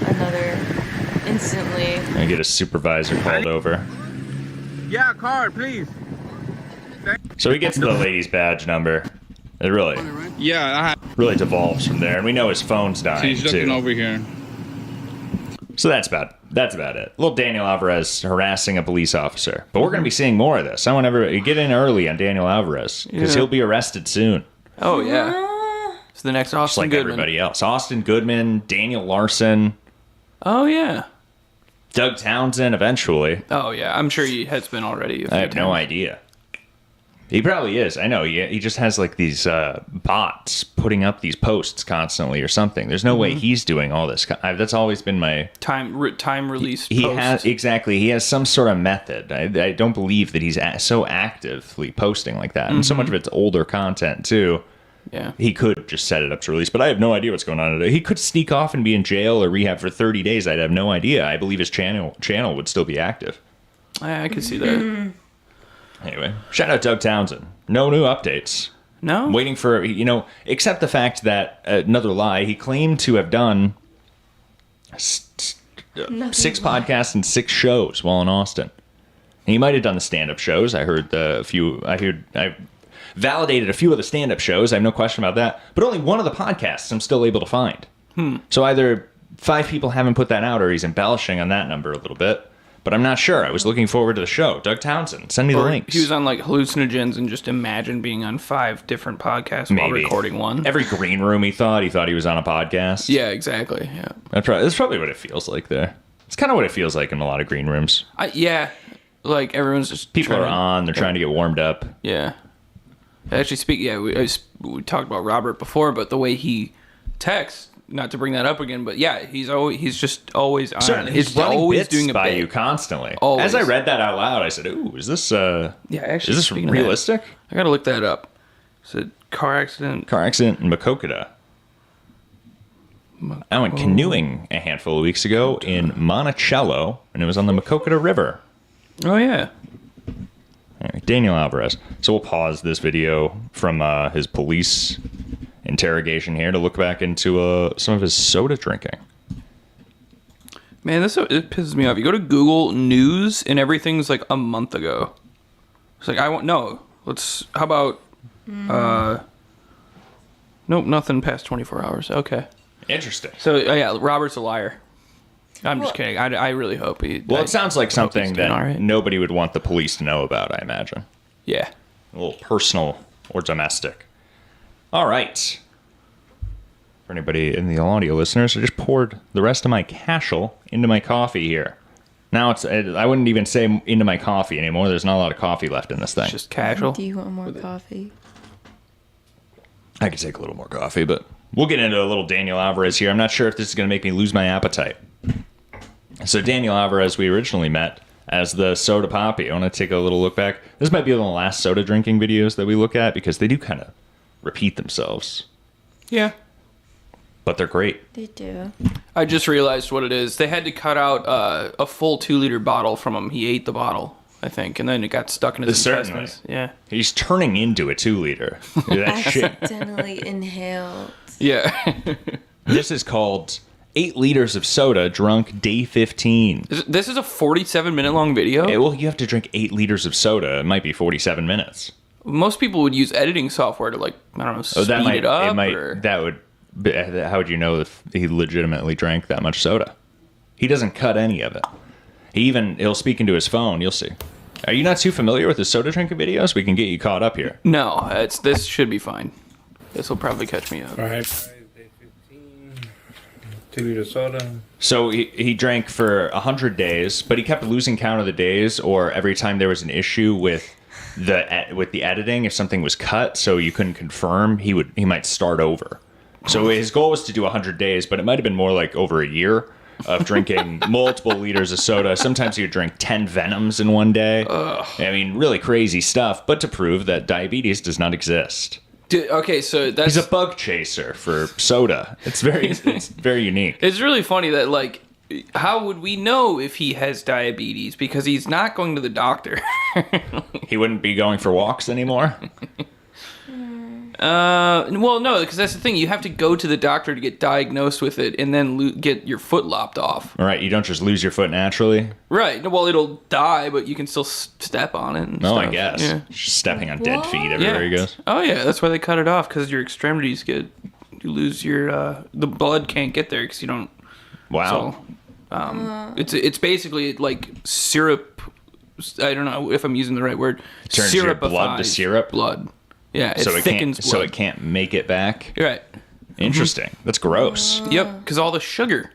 Another instantly. I get a supervisor called over. Yeah, card, please. So he gets the lady's badge number. It really devolves from there, and we know his phone's dying She's looking too. over here. So that's about it. Little Daniel Alvarez harassing a police officer, but we're going to be seeing more of this. I want to get in early on Daniel Alvarez because he'll be arrested soon. Oh yeah, it's the next Just Austin like Goodman. everybody else. Austin Goodman, Daniel Larson. Oh yeah. Doug Townsend eventually. Oh yeah, I'm sure he has been already. I have no idea. He probably is. I know. He just has like these bots putting up these posts constantly or something. There's no way he's doing all this. That's always been my time release. He posts. has exactly. He has some sort of method. I don't believe that he's so actively posting like that, and so much of it's older content too. Yeah, he could just set it up to release, but I have no idea what's going on today. He could sneak off and be in jail or rehab for 30 days. I'd have no idea. I believe his channel would still be active. I could see that. Anyway, shout out Doug Townsend. No new updates. No? I'm waiting for, except the fact that, another lie, he claimed to have done 6 podcasts and 6 shows while in Austin. And he might have done the stand-up shows. I validated a few of the stand-up shows. I have no question about that. But only one of the podcasts I'm still able to find. So either 5 people haven't put that out or he's embellishing on that number a little bit. But I'm not sure. I was looking forward to the show. Doug Townsend, send me the links. He was on like hallucinogens and just imagine being on 5 different podcasts while recording one. Every green room he thought he was on a podcast. Yeah, exactly. Yeah, that's probably what it feels like there. It's kind of what it feels like in a lot of green rooms. Yeah, like everyone's just people are on. They're trying to get warmed up. Yeah. Actually, we talked about Robert before, but the way he texts. Not to bring that up again, but yeah, he's just always on. Certainly, he's always doing it by you constantly. Always. As I read that out loud, I said, "Ooh, is this is this realistic?" I gotta look that up. It's a car accident. Car accident in Maquoketa. I went canoeing a handful of weeks ago in Monticello, and it was on the Maquoketa River. Oh yeah. Anyway, Daniel Alvarez. So we'll pause this video from his police interrogation here to look back into some of his soda drinking. Man, it pisses me off. You go to Google News and everything's like a month ago. It's like how about nope, nothing past 24 hours. Okay. Interesting. So yeah, Robert's a liar. I'm just kidding. I really hope he. Well, it sounds like something that nobody would want the police to know about, I imagine. Yeah. A little personal or domestic. All right. For anybody in the audio listeners, I just poured the rest of my Cashel into my coffee here. Now I wouldn't even say into my coffee anymore. There's not a lot of coffee left in this thing. It's just Cashel. Do you want more coffee? I could take a little more coffee, but we'll get into a little Daniel Alvarez here. I'm not sure if this is going to make me lose my appetite. So Daniel Alvarez, we originally met as the Soda Poppy. I want to take a little look back. This might be one of the last soda drinking videos that we look at because they do kind of repeat themselves. Yeah. But they're great. They do. I just realized what it is. They had to cut out a full 2-liter bottle from him. He ate the bottle, I think, and then it got stuck in his intestines. Yeah. He's turning into a 2-liter. That shit. Accidentally inhaled. Yeah. This is called 8 liters of soda drunk day 15. This is a 47-minute long video? Well, you have to drink 8 liters of soda. It might be 47 minutes. Most people would use editing software to, like, I don't know, speed it up. That would But how would you know if he legitimately drank that much soda? He doesn't cut any of it. He'll speak into his phone. You'll see. Are you not too familiar with his soda drinking videos? We can get you caught up here. No, this should be fine. This will probably catch me up. All right. 2 liters soda. So he drank for 100 days, but he kept losing count of the days, or every time there was an issue with the editing, if something was cut, so you couldn't confirm, he might start over. So his goal was to do 100 days, but it might have been more like over a year of drinking multiple liters of soda. Sometimes he would drink 10 Venoms in one day. Ugh. I mean, really crazy stuff, but to prove that diabetes does not exist. Okay, so that's... He's a bug chaser for soda. It's very unique. It's really funny that, like, how would we know if he has diabetes? Because he's not going to the doctor. He wouldn't be going for walks anymore? Well, no, because that's the thing. You have to go to the doctor to get diagnosed with it and then get your foot lopped off. Right, you don't just lose your foot naturally? Right. Well, it'll die, but you can still step on it and stuff. I guess. Yeah. Just stepping on dead feet everywhere he goes. Oh, yeah, that's why they cut it off, because your extremities you lose your, the blood can't get there because you don't. Wow. So, it's basically like syrup. I don't know if I'm using the right word. It turns your blood to syrup? Blood. Yeah, it so thickens blood. blood. So it can't make it back? Right. Interesting. That's gross. Yep, because all the sugar.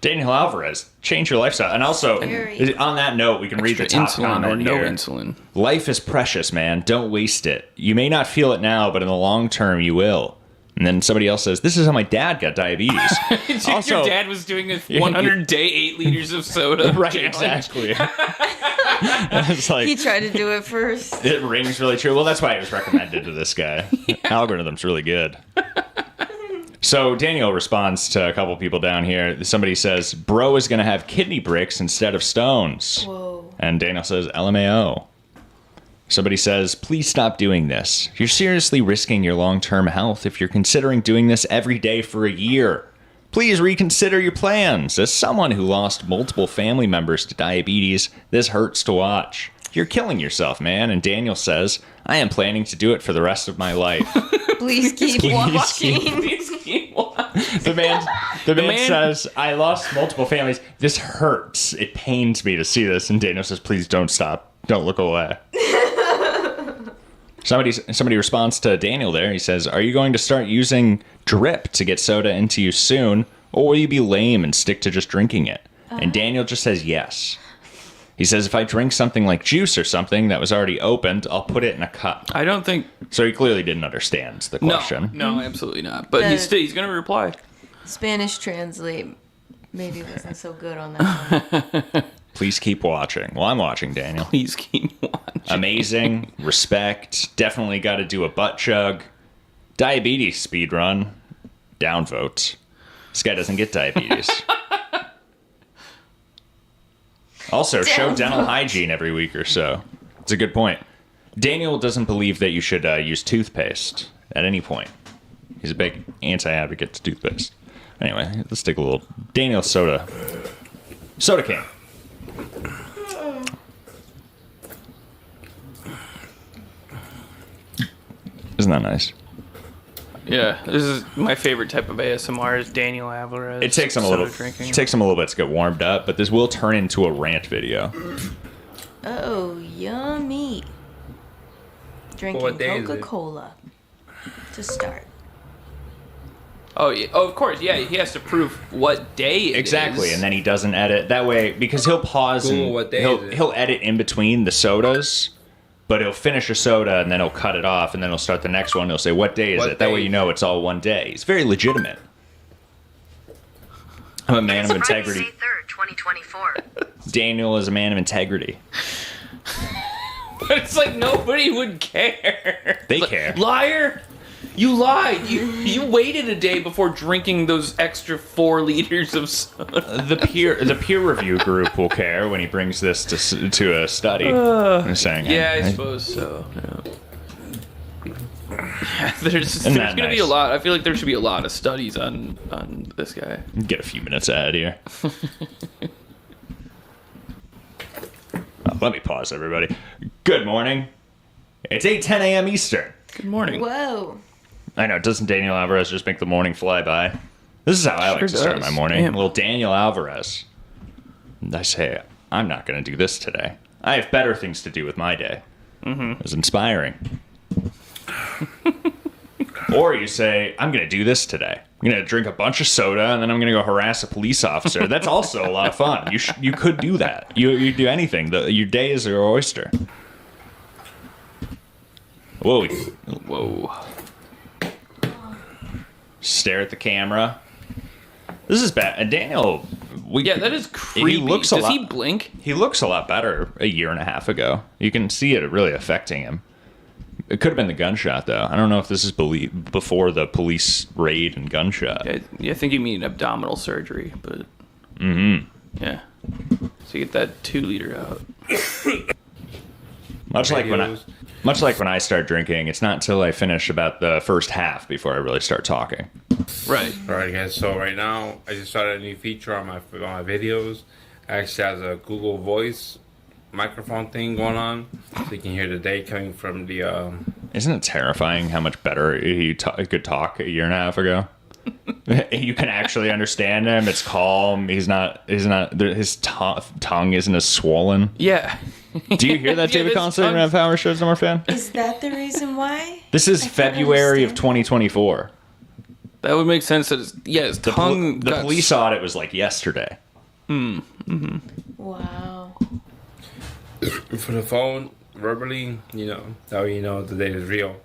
Daniel Alvarez, change your lifestyle. And also, on that note, we can read the top insulin comment or no here. insulin. Life is precious, man. Don't waste it. You may not feel it now, but in the long term, you will. And then somebody else says, this is how my dad got diabetes. Also, your dad was doing a 100-day 8 liters of soda. Right, challenge. exactly. It's like, He tried to do it first. it rings really true. Well, that's why it was recommended to this guy. Algorithm's really good. So Daniel responds to a couple people down here. Somebody says, bro is going to have kidney bricks instead of stones. Whoa. And Daniel says, LMAO. Somebody says, please stop doing this. You're seriously risking your long-term health if you're considering doing this every day for a year. Please reconsider your plans. As someone who lost multiple family members to diabetes, this hurts to watch. You're killing yourself, man. And Daniel says, I am planning to do it for the rest of my life. Please keep watching. Please keep watching. The man says, I lost multiple families. This hurts. It pains me to see this. And Daniel says, please don't stop. Don't look away. Somebody responds to Daniel there. He says, are you going to start using drip to get soda into you soon? Or will you be lame and stick to just drinking it? And Daniel just says yes. He says, if I drink something like juice or something that was already opened, I'll put it in a cup. I don't think... So he clearly didn't understand the question. No, absolutely not. But he's going to reply. Spanish translate maybe wasn't so good on that one. Please keep watching. Well, I'm watching, Daniel. Please keep watching. Amazing. Respect. Definitely got to do a butt chug. Diabetes speed run. Downvote. This guy doesn't get diabetes. Also, show dental hygiene every week or so. It's a good point. Daniel doesn't believe that you should use toothpaste at any point. He's a big anti-advocate to toothpaste. Anyway, let's take a little Daniel Soda King. Isn't that nice? Yeah, this is my favorite type of ASMR is Daniel Alvarez. It takes him a little bit to get warmed up, but this will turn into a rant video. Oh, yummy. Drinking Coca-Cola to start. Oh, yeah. Oh, of course. Yeah, he has to prove what day it exactly, is. And then he doesn't edit that way because he'll pause and he'll edit in between the sodas. But he'll finish a soda and then he'll cut it off and then he'll start the next one. He'll say, what day is it? That way you know it's all one day. It's very legitimate. I'm a man of integrity. Friday, May 3rd, 2024. Daniel is a man of integrity. But it's like nobody would care. They care. Liar! You lied. You waited a day before drinking those extra 4 liters of soda. The peer review group will care when he brings this to a study. I'm saying, I suppose so. Yeah. There's going to be a lot. I feel like there should be a lot of studies on this guy. Get a few minutes ahead here. Let me pause, everybody. Good morning. It's 8:10 a.m. Eastern. Good morning. Whoa. I know. Doesn't Daniel Alvarez just make the morning fly by? This is how I like to start my morning. Damn. Little Daniel Alvarez. And I say, I'm not going to do this today. I have better things to do with my day. It was inspiring. Or you say, I'm going to do this today. I'm going to drink a bunch of soda, and then I'm going to go harass a police officer. That's also a lot of fun. You could do that. You do anything. Your day is your oyster. Whoa. Stare at the camera. This is bad. And Daniel... that is creepy. Does he blink? He looks a lot better a year and a half ago. You can see it really affecting him. It could have been the gunshot, though. I don't know if this is before the police raid and gunshot. I think you mean abdominal surgery, but... Yeah. So you get that 2-liter out. Much like when I start drinking, it's not until I finish about the first half before I really start talking. Right. All right, guys. So right now, I just started a new feature on my videos. It actually has a Google Voice microphone thing going on, so you can hear the day coming from the. Isn't it terrifying how much better he could talk a year and a half ago? You can actually understand him. It's calm. His tongue isn't as swollen. Yeah. Do you hear that, David Constantine, of Power Shows Number Fan? Is that the reason why? This is February of 2024. That would make sense. That his tongue. The police audit was like yesterday. Wow. For the phone, verbally, that way you know the date is real.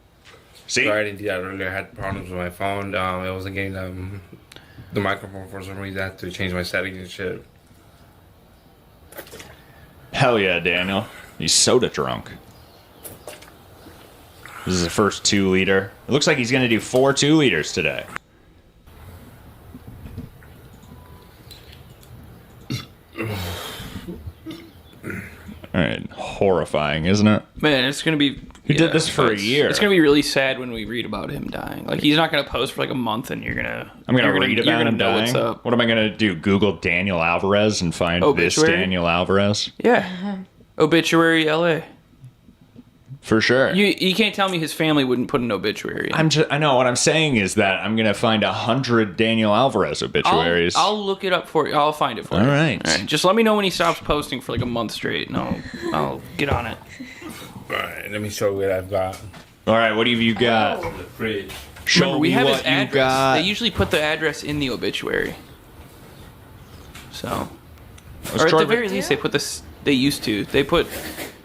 See? So I didn't do that earlier. I had problems with my phone. It wasn't getting the microphone for some reason. I had to change my settings and shit. Hell yeah, Daniel. He's soda drunk. This is the first 2-liter. It looks like he's going to do 4 2-liters today. All right, horrifying, isn't it? Man, it's gonna be. He did this for a year. It's gonna be really sad when we read about him dying. Like he's not gonna post for like a month, and I'm gonna read about him dying. What's up. What am I gonna do? Google Daniel Alvarez and find Obituary? this Daniel Alvarez? Yeah, Obituary LA. For sure. You can't tell me his family wouldn't put an obituary. I know what I'm saying is that I'm gonna find 100 Daniel Alvarez obituaries. I'll look it up for you. I'll find it for you. All right. Just let me know when he stops posting for like a month straight, and I'll get on it. All right, let me show you what I've got. All right, what have you got? The fridge. Remember, we have his address. They usually put the address in the obituary. So, or at the very least, they put this. They used to. They put,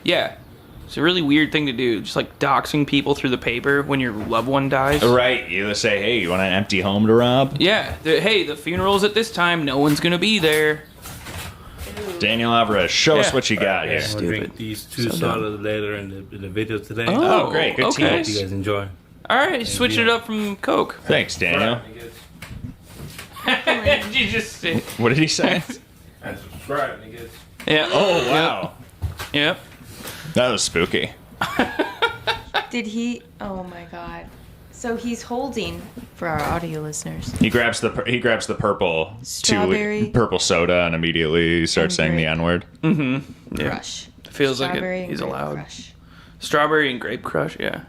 yeah. It's a really weird thing to do, just like doxing people through the paper when your loved one dies. Right, you say, hey, you want an empty home to rob? Yeah, hey, the funeral's at this time, no one's gonna be there. Daniel Alvarez, show us what you got here. I'm gonna drink these 2 sodas later in the video today. Oh, great, good okay. Hope you guys enjoy. Alright, switching it up from Coke. Thanks, Daniel. Did you just say? What did he say? And subscribe, niggas. Yeah. Oh, wow. Yep. That was spooky. Did he? Oh my god. So he's holding for our audio listeners. He grabs the purple Strawberry. purple soda and immediately starts saying the N-word. Mm-hmm. Yeah. Crush. Feels like Strawberry he's and allowed. Grape Crush. Strawberry and Grape Crush, yeah.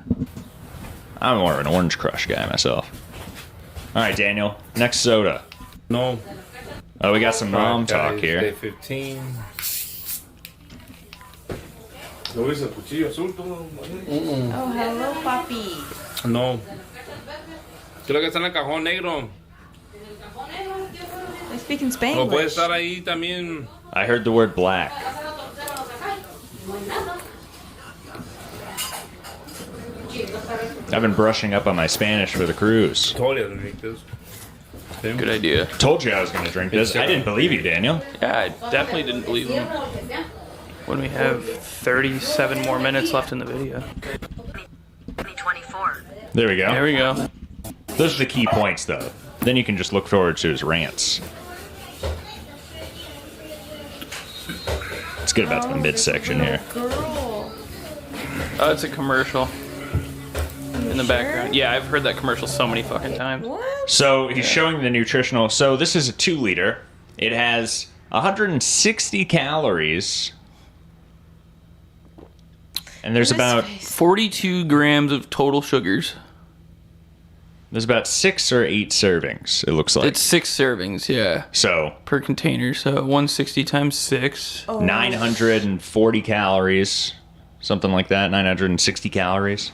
I'm more of an Orange Crush guy myself. All right, Daniel. Next soda. No. Oh, we got some mom talk here. Day 15. Oh, hello, papi. No. ¿Qué es lo que está en el cajón negro? They speak in O puede Spanish. estar ahí también. I heard the word black. I've been brushing up on my Spanish for the cruise. Totally doesn't drink this. Good idea. Told you I was going to drink this. I didn't believe you, Daniel. Yeah, I definitely didn't believe him. When we have 37 more minutes left in the video. There we go. There we go. Those are the key points, though. Then you can just look forward to his rants. Let's get about to the midsection here. Girl. Oh, it's a commercial in the background. Yeah, I've heard that commercial so many fucking times. So he's showing the nutritional. So this is a 2-liter. It has 160 calories. And there's about 42 grams of total sugars. There's about 6 or 8 servings, it looks like. It's 6 servings, yeah. So per container, so 160 times 6. 940 calories, something like that. 960 calories.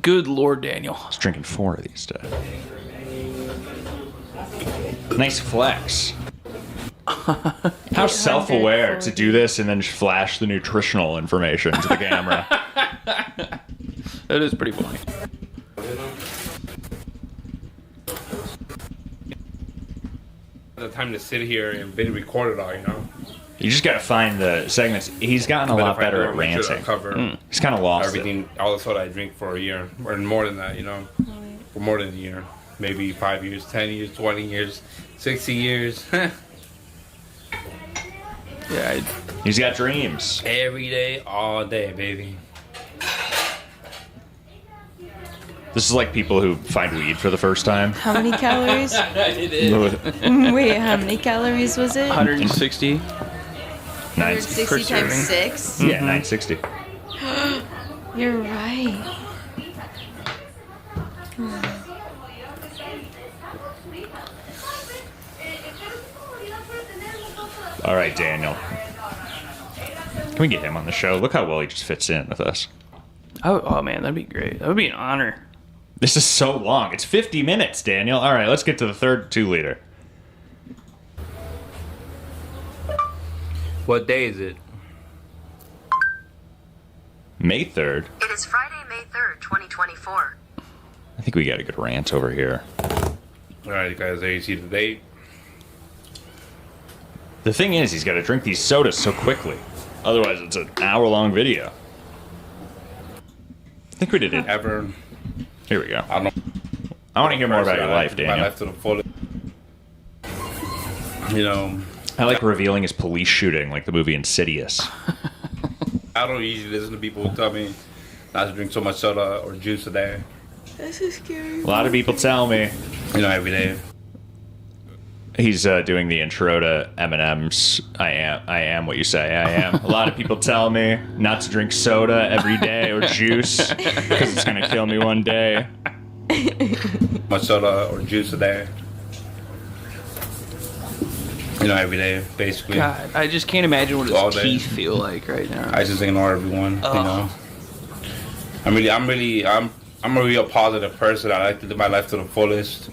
Good Lord, Daniel. I was drinking 4 of these today. Nice flex. How self-aware to do this and then just flash the nutritional information to the camera. That is pretty funny. The time to sit here and video record it all, you know. You just gotta find the segments. He's gotten a lot better at ranting. He's kind of lost everything, all the soda I drink for a year, or more than that, you know, for more than a year, maybe 5 years, 10 years, 20 years, 60 years. Yeah, he's got dreams. Every day, all day, baby. This is like people who find weed for the first time. How many calories? It is. Wait, how many calories was it? 160. 160 times 6? Yeah, 960. You're right. All right, Daniel. Can we get him on the show? Look how well he just fits in with us. Oh man, that'd be great. That would be an honor. This is so long. It's 50 minutes, Daniel. All right, let's get to the third 2-liter. What day is it? May 3rd. It is Friday, May 3rd, 2024. I think we got a good rant over here. All right, guys, there you see the date. The thing is, he's got to drink these sodas so quickly. Otherwise, it's an hour-long video. I think we did it. Ever. Here we go. I don't know. I want to hear more about your life, Daniel. My life to the fullest. You know. I like revealing his police shooting, like the movie Insidious. I don't usually listen to people who tell me not to drink so much soda or juice a day. This is scary. A lot of people tell me. You know, every day. He's doing the intro to Eminem's I am what you say I am. A lot of people tell me not to drink soda every day or juice because it's going to kill me one day. Much soda or juice a day. You know, every day, basically. God, I just can't imagine what All his day. teeth feel like right now. I just ignore everyone, you know. I'm a real positive person. I like to live my life to the fullest.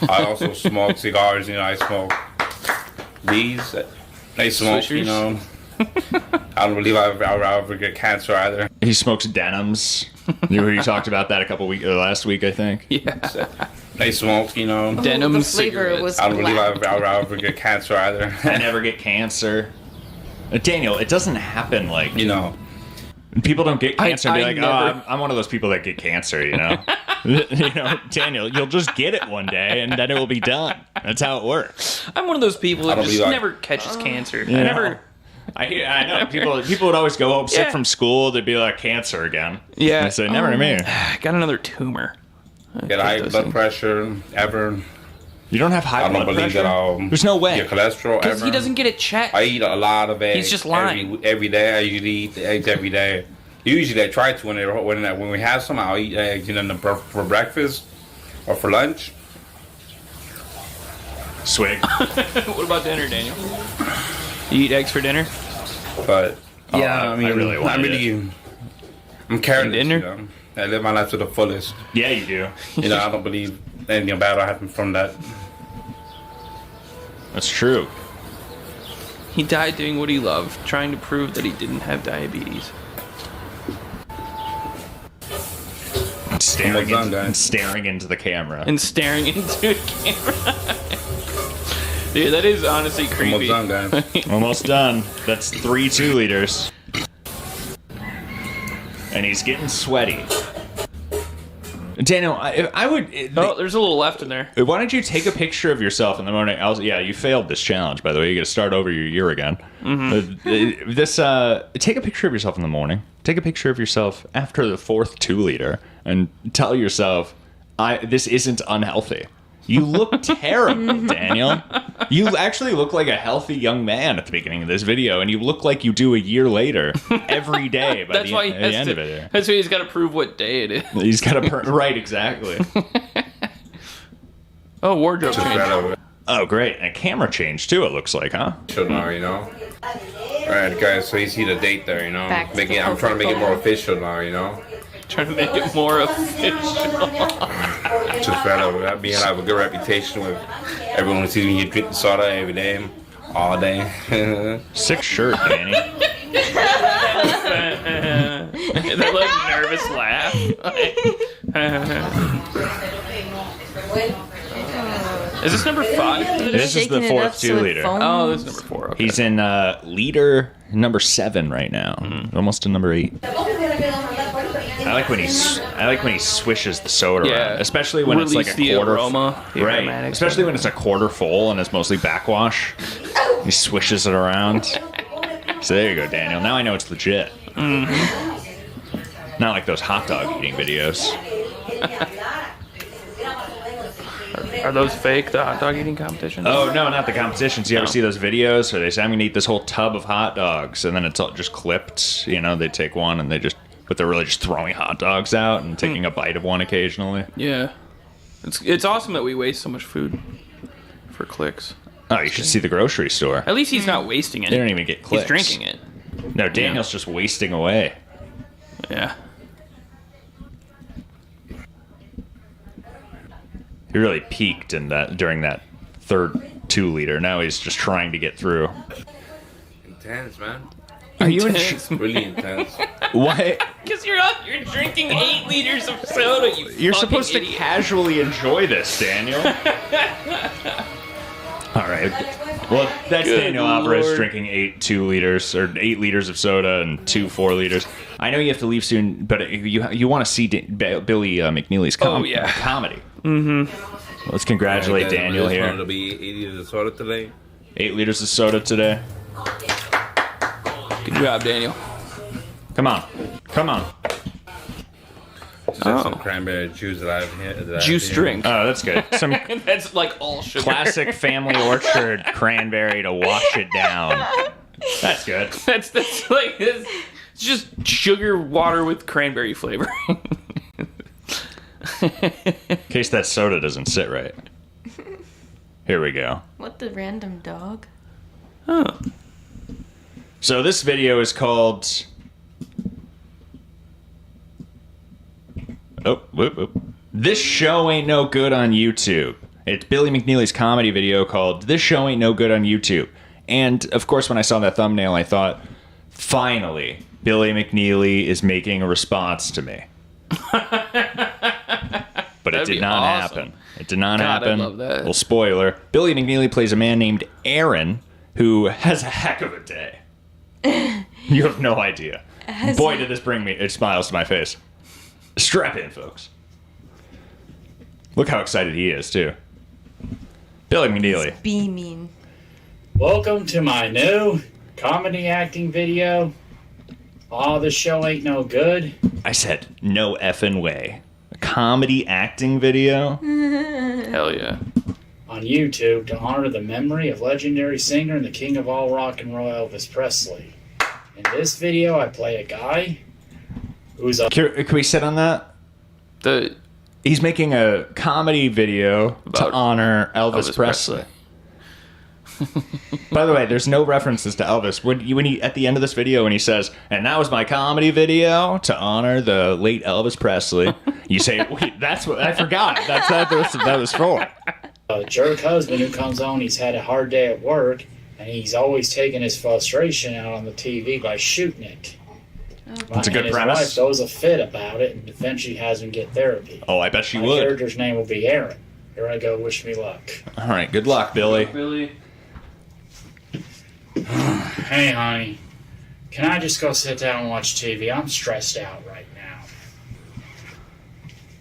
I also smoke cigars, you know, I smoke these. They smoke, Swishers? you know. I don't believe I'll ever get cancer either. He smokes denims. You talked about that last week, I think. Yeah. They smoke, you know. Denim the flavor cigarettes. was I don't believe black. I'll ever get cancer either. I never get cancer. Daniel, it doesn't happen like... You know. People don't get cancer and be I like, never- oh, I'm one of those people that get cancer, you know? You know, Daniel, you'll just get it one day and then it will be done. That's how it works. I'm one of those people I that don't just believe I- never catches cancer. You I know? never. I know. People would always go home sick Yeah. from school. They'd be like, cancer again. Yeah. I say, never to me. I got another tumor. Get high blood pressure ever. You don't have high I don't blood believe pressure? that I'll There's no way. get cholesterol Because ever. he doesn't get it checked. I eat a lot of eggs. He's just lying. Every day. I usually eat the eggs every day. Usually I try to when we have some, I'll eat eggs, you know, for breakfast or for lunch. Swig. What about dinner, Daniel? You eat eggs for dinner? But yeah, I I mean, really want I'm careless. dinner? You know? I live my life to the fullest. Yeah, you do. You know, I don't believe anything bad will happen from that. That's true. He died doing what he loved, trying to prove that he didn't have diabetes. Staring into the camera. And staring into a camera. Dude, that is honestly creepy. Almost done, guys. Almost done. That's 3 2-liters. And he's getting sweaty. Daniel, I would... Oh, there's a little left in there. Why don't you take a picture of yourself in the morning? Yeah, you failed this challenge, by the way. You got to start over your year again. Mm-hmm. Take a picture of yourself in the morning. Take a picture of yourself after the 4th 2-liter and tell yourself, this isn't unhealthy. You look terrible, Daniel. You actually look like a healthy young man at the beginning of this video, and you look like you do a year later every day by That's the, why the end of it. That's why he's got to prove what day it is. He's got to right, exactly. Oh, wardrobe change. Oh, great. And a camera change, too, it looks like, huh? So now, you know. Alright, guys, so you see the date there, you know. Back to Make it, I'm trying to make it more official now, you know. Trying to make it more official. Just rather me have a good reputation with everyone who sees me here drinking soda every day, all day. Sick shirt, Danny. That like nervous laugh. Is this number 5? This is the fourth 2-liter. Oh, this is number 4. Okay. He's in leader number 7 right now, almost to number 8. I like when he swishes the soda around, especially when it's like a quarter aroma, right? Especially when it's a quarter full and it's mostly backwash. He swishes it around. So there you go, Daniel. Now I know it's legit. Not like those hot dog eating videos. Are those fake, the hot dog eating competitions? Oh, no, not the competitions. You ever see those videos where they say, I'm going to eat this whole tub of hot dogs, and then it's all just clipped? You know, they take one and but they're really just throwing hot dogs out and taking a bite of one occasionally. Yeah. It's awesome that we waste so much food for clicks. Oh, you should see the grocery store. At least he's not wasting it. They don't even get clicks. He's drinking it. No, Daniel's just wasting away. Yeah. He really peaked during that third 2-liter. Now he's just trying to get through. Intense, man. Are you really intense? Why? Because you're drinking 8 liters of soda. You're supposed to casually enjoy this, Daniel. All right. Well, that's Good Daniel Alvarez Lord. drinking 8 2-liters or 8 liters of soda and 2 4-liters. I know you have to leave soon, but you want to see Billy McNeely's comedy. Let's congratulate All right, guys, Daniel here. It'll be 8 liters of soda today. 8 liters of soda today. Good job, Daniel. Come on. Just some cranberry juice that I've had. Juice drink. Oh, that's good. Some That's like all sugar. classic Family Orchard cranberry to wash it down. That's good. That's like it's just sugar water with cranberry flavor. In case that soda doesn't sit right. Here we go. What the random dog? Oh. So this video is called... Oh, whoop, whoop. This show ain't no good on YouTube. It's Billy McNeely's comedy video called This Show Ain't No Good on YouTube. And, of course, when I saw that thumbnail, I thought, finally, Billy McNeely is making a response to me. But it did not happen. It did not happen. I love that. Well, spoiler. Billy McNeely plays a man named Aaron who has a heck of a day. You have no idea. Boy, did this bring me smiles to my face. Strap in, folks. Look how excited he is, too. Billy McNeely. Beaming. Welcome to my new comedy acting video. Oh, this show ain't no good. I said, no effing way. A comedy acting video? Hell yeah. On YouTube to honor the memory of legendary singer and the king of all rock and roll, Elvis Presley. In this video, I play a guy who's a... Can we sit on that? He's making a comedy video to honor Elvis Presley. By the way, there's no references to Elvis. When he at the end of this video, when he says, "And that was my comedy video to honor the late Elvis Presley," you say, "Wait, that's what I forgot. That was for." A jerk husband who comes on, he's had a hard day at work, and he's always taking his frustration out on the TV by shooting it. That's a good premise. His wife throws a fit about it and eventually has him get therapy. Oh, I bet she My would. character's name will be Aaron. Here I go. Wish me luck. All right, good luck, Billy. Billy. Hey, honey. Can I just go sit down and watch TV? I'm stressed out right now.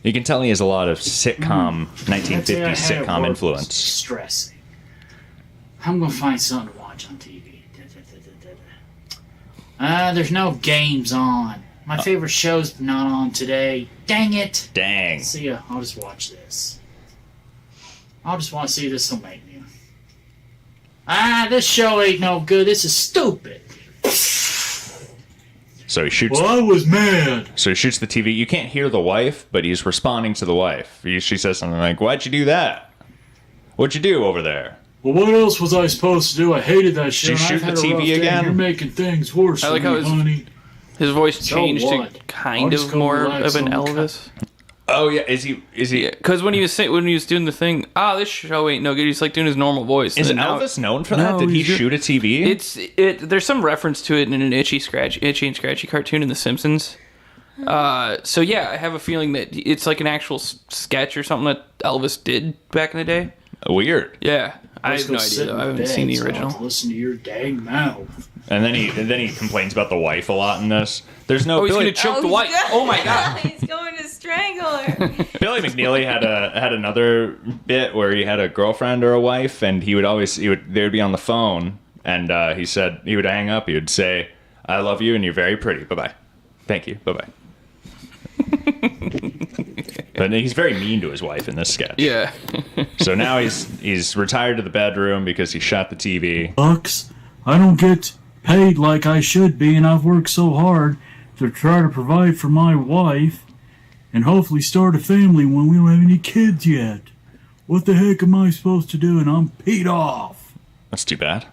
You can tell he has a lot of sitcom, 1950s sitcom influence. Stressing. I'm gonna find something to watch on TV. There's no games on. My favorite show's not on today. Dang it! Dang. See ya. I'll just watch this. I just want to see this will make me. This show ain't no good. This is stupid. So he shoots. Well, I was mad. So he shoots the TV. You can't hear the wife, but he's responding to the wife. She says something like, "Why'd you do that? What'd you do over there?" Well, what else was I supposed to do? I hated that shit. Did you shoot the TV again? You're making things worse I like for how me, honey. his voice So changed what? to kind I'll just of go more relax of an on the Elvis. Oh yeah, is he? Because when he was doing the thing, this show ain't no good. He's like doing his normal voice. Is And now- Elvis known for that? Did he shoot a TV? There's some reference to it in an Itchy and Scratchy cartoon in The Simpsons. So yeah, I have a feeling that it's like an actual sketch or something that Elvis did back in the day. Weird. Yeah, I Let's have go no sit idea. in Though. I haven't bed seen the so I don't original. have to listen to your dang mouth. And then he complains about the wife a lot in this. There's no. He's Billy, gonna choke the wife. Oh my god. He's going to strangle her. Billy McNeely had another bit where he had a girlfriend or a wife, and they would be on the phone, and he said he would hang up. He would say, "I love you, and you're very pretty. Bye bye. Thank you. Bye bye." But he's very mean to his wife in this sketch. Yeah. So now he's retired to the bedroom because he shot the TV. Bucks, I don't get paid like I should be, and I've worked so hard to try to provide for my wife and hopefully start a family when we don't have any kids yet. What the heck am I supposed to do? And I'm peed off. That's too bad.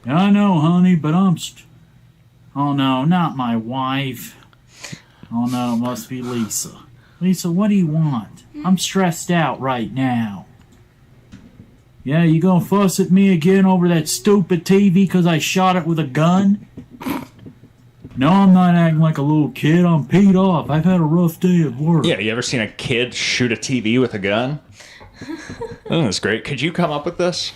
Yeah, I know, honey, but oh no, not my wife. Oh no, it must be Lisa. Lisa, what do you want? I'm stressed out right now. Yeah, you gonna fuss at me again over that stupid TV because I shot it with a gun? No, I'm not acting like a little kid. I'm peed off. I've had a rough day at work. Yeah, you ever seen a kid shoot a TV with a gun? Oh, that's great. Could you come up with this?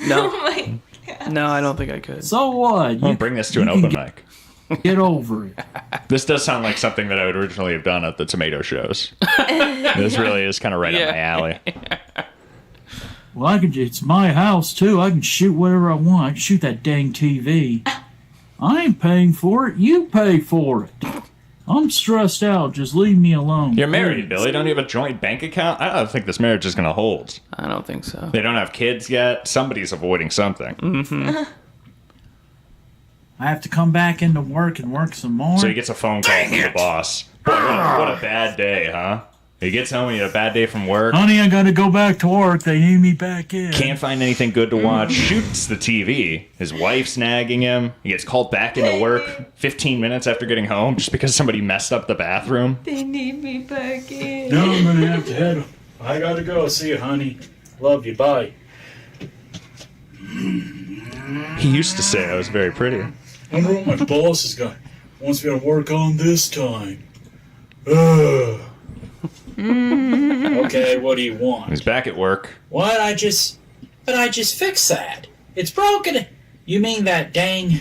No. Oh my God. No, I don't think I could. So what? I'll bring this to an open mic. Get over it. This does sound like something that I would originally have done at the tomato shows. This really is kind of right up my alley. Well, it's my house, too. I can shoot whatever I want. I can shoot that dang TV. I ain't paying for it. You pay for it. I'm stressed out. Just leave me alone. You're married, please. Billy. Don't you have a joint bank account? I don't think this marriage is going to hold. I don't think so. They don't have kids yet. Somebody's avoiding something. Mm-hmm. I have to come back into work and work some more. So he gets a phone call from the boss. Boy, what a bad day, huh? He gets home, he had a bad day from work. Honey, I gotta go back to work. They need me back in. Can't find anything good to watch. Shoots the TV. His wife's nagging him. He gets called back into work 15 minutes after getting home just because somebody messed up the bathroom. They need me back in. No, I'm gonna have to head. I gotta go. See you, honey. Love you. Bye. He used to say I was very pretty. I wonder what my boss is going wants me to work on this time. Ugh. Okay, what do you want? He's back at work. But I just fixed that. It's broken. You mean that dang...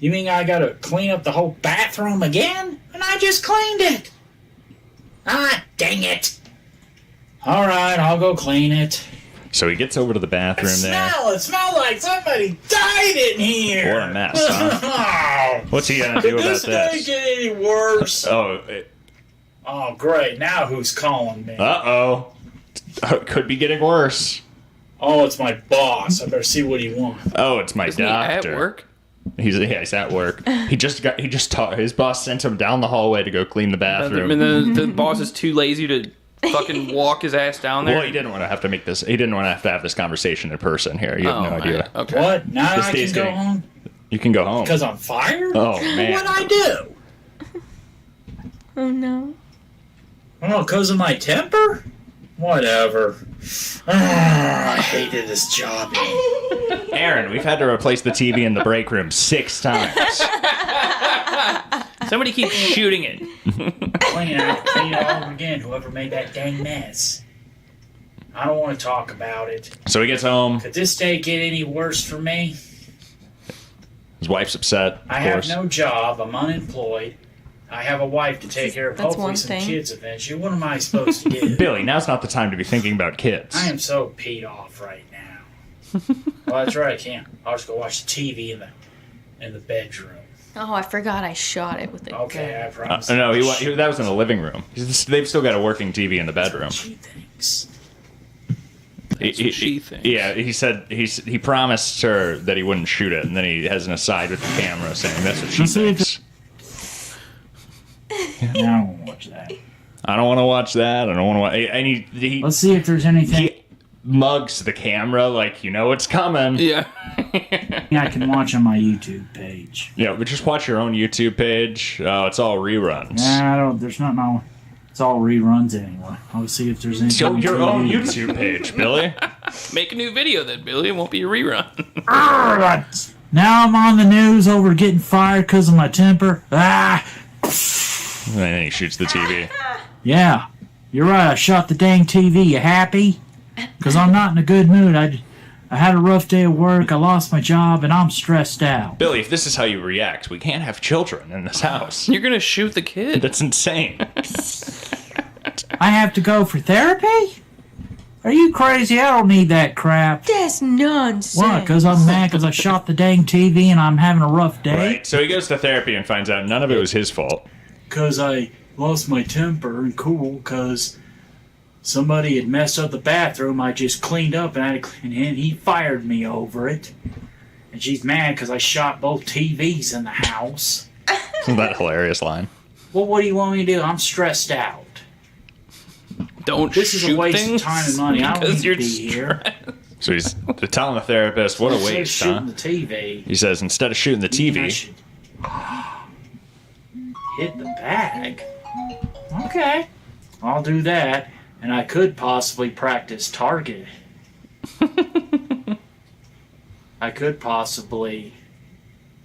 You mean I gotta clean up the whole bathroom again? And I just cleaned it. Ah, dang it. Alright, I'll go clean it. So he gets over to the bathroom there. It smells like somebody died in here. What a mess, huh? What's he gonna do about This can't this? get any worse. Oh, Oh, great. Now who's calling me? uh-oh. Could be getting worse. Oh, it's my boss. I better see what he wants. Oh, it's my Isn't he doctor. at work? He's at work. His boss sent him down the hallway to go clean the bathroom. And the boss is too lazy to fucking walk his ass down there. Well, he didn't want to have to make this. He didn't want to have this conversation in person here. You have no idea. Okay. What? Now This I day's can go getting- home? You can go home. Because I'm fired? Oh, man. What'd I do? Oh no. Oh, because of my temper? Whatever. I hated this job. Aaron, we've had to replace the TV in the break room 6 times. Somebody keeps shooting it. Clean it all over again, whoever made that dang mess. I don't want to talk about it. So he gets home. Could this day get any worse for me? His wife's upset. I have no job. I'm unemployed. I have a wife to take care of, That's hopefully one some thing. kids eventually. What am I supposed to do? Billy, now's not the time to be thinking about kids. I am so peed off right now. Well, that's right, I can't. I'll just go watch the TV in the bedroom. Oh, I forgot I shot it with a Okay, gun. I promise. No, that was in the living room. They've still got a working TV in the bedroom. She thinks. That's what she thinks. Yeah, he said he promised her that he wouldn't shoot it, and then he has an aside with the camera saying that's what she thinks. I don't want to watch that. I don't want to watch that. I don't want to watch. And he Let's see if there's anything. He mugs the camera like you know it's coming. Yeah. I can watch on my YouTube page. Yeah, but just watch your own YouTube page. Oh, it's all reruns. Nah, I don't. There's not no. It's all reruns anyway. I'll see if there's anything. So your own YouTube page, Billy. Make a new video then, Billy. It won't be a rerun. Now I'm on the news over getting fired because of my temper. Ah. And then he shoots the TV. Yeah, you're right. I shot the dang TV. You happy? Because I'm not in a good mood. I had a rough day at work. I lost my job, and I'm stressed out. Billy, if this is how you react, we can't have children in this house. You're gonna shoot the kid. That's insane. I have to go for therapy? Are you crazy? I don't need that crap. That's nonsense. Why? Because I'm mad because I shot the dang TV and I'm having a rough day? Right. So he goes to therapy and finds out none of it was his fault. Because I lost my temper and cool because somebody had messed up the bathroom. I just cleaned up and I had to clean it. He fired me over it. And she's mad because I shot both TVs in the house. Isn't that a hilarious line? Well, what do you want me to do? I'm stressed out. Don't This is a shoot waste of things time and money. I don't because need you're to be here. So he's telling the therapist, what a Instead of waste, shooting huh? the TV. He says, instead of shooting the I TV, should hit the bag. Okay. I'll do that. And I could possibly practice target. I could possibly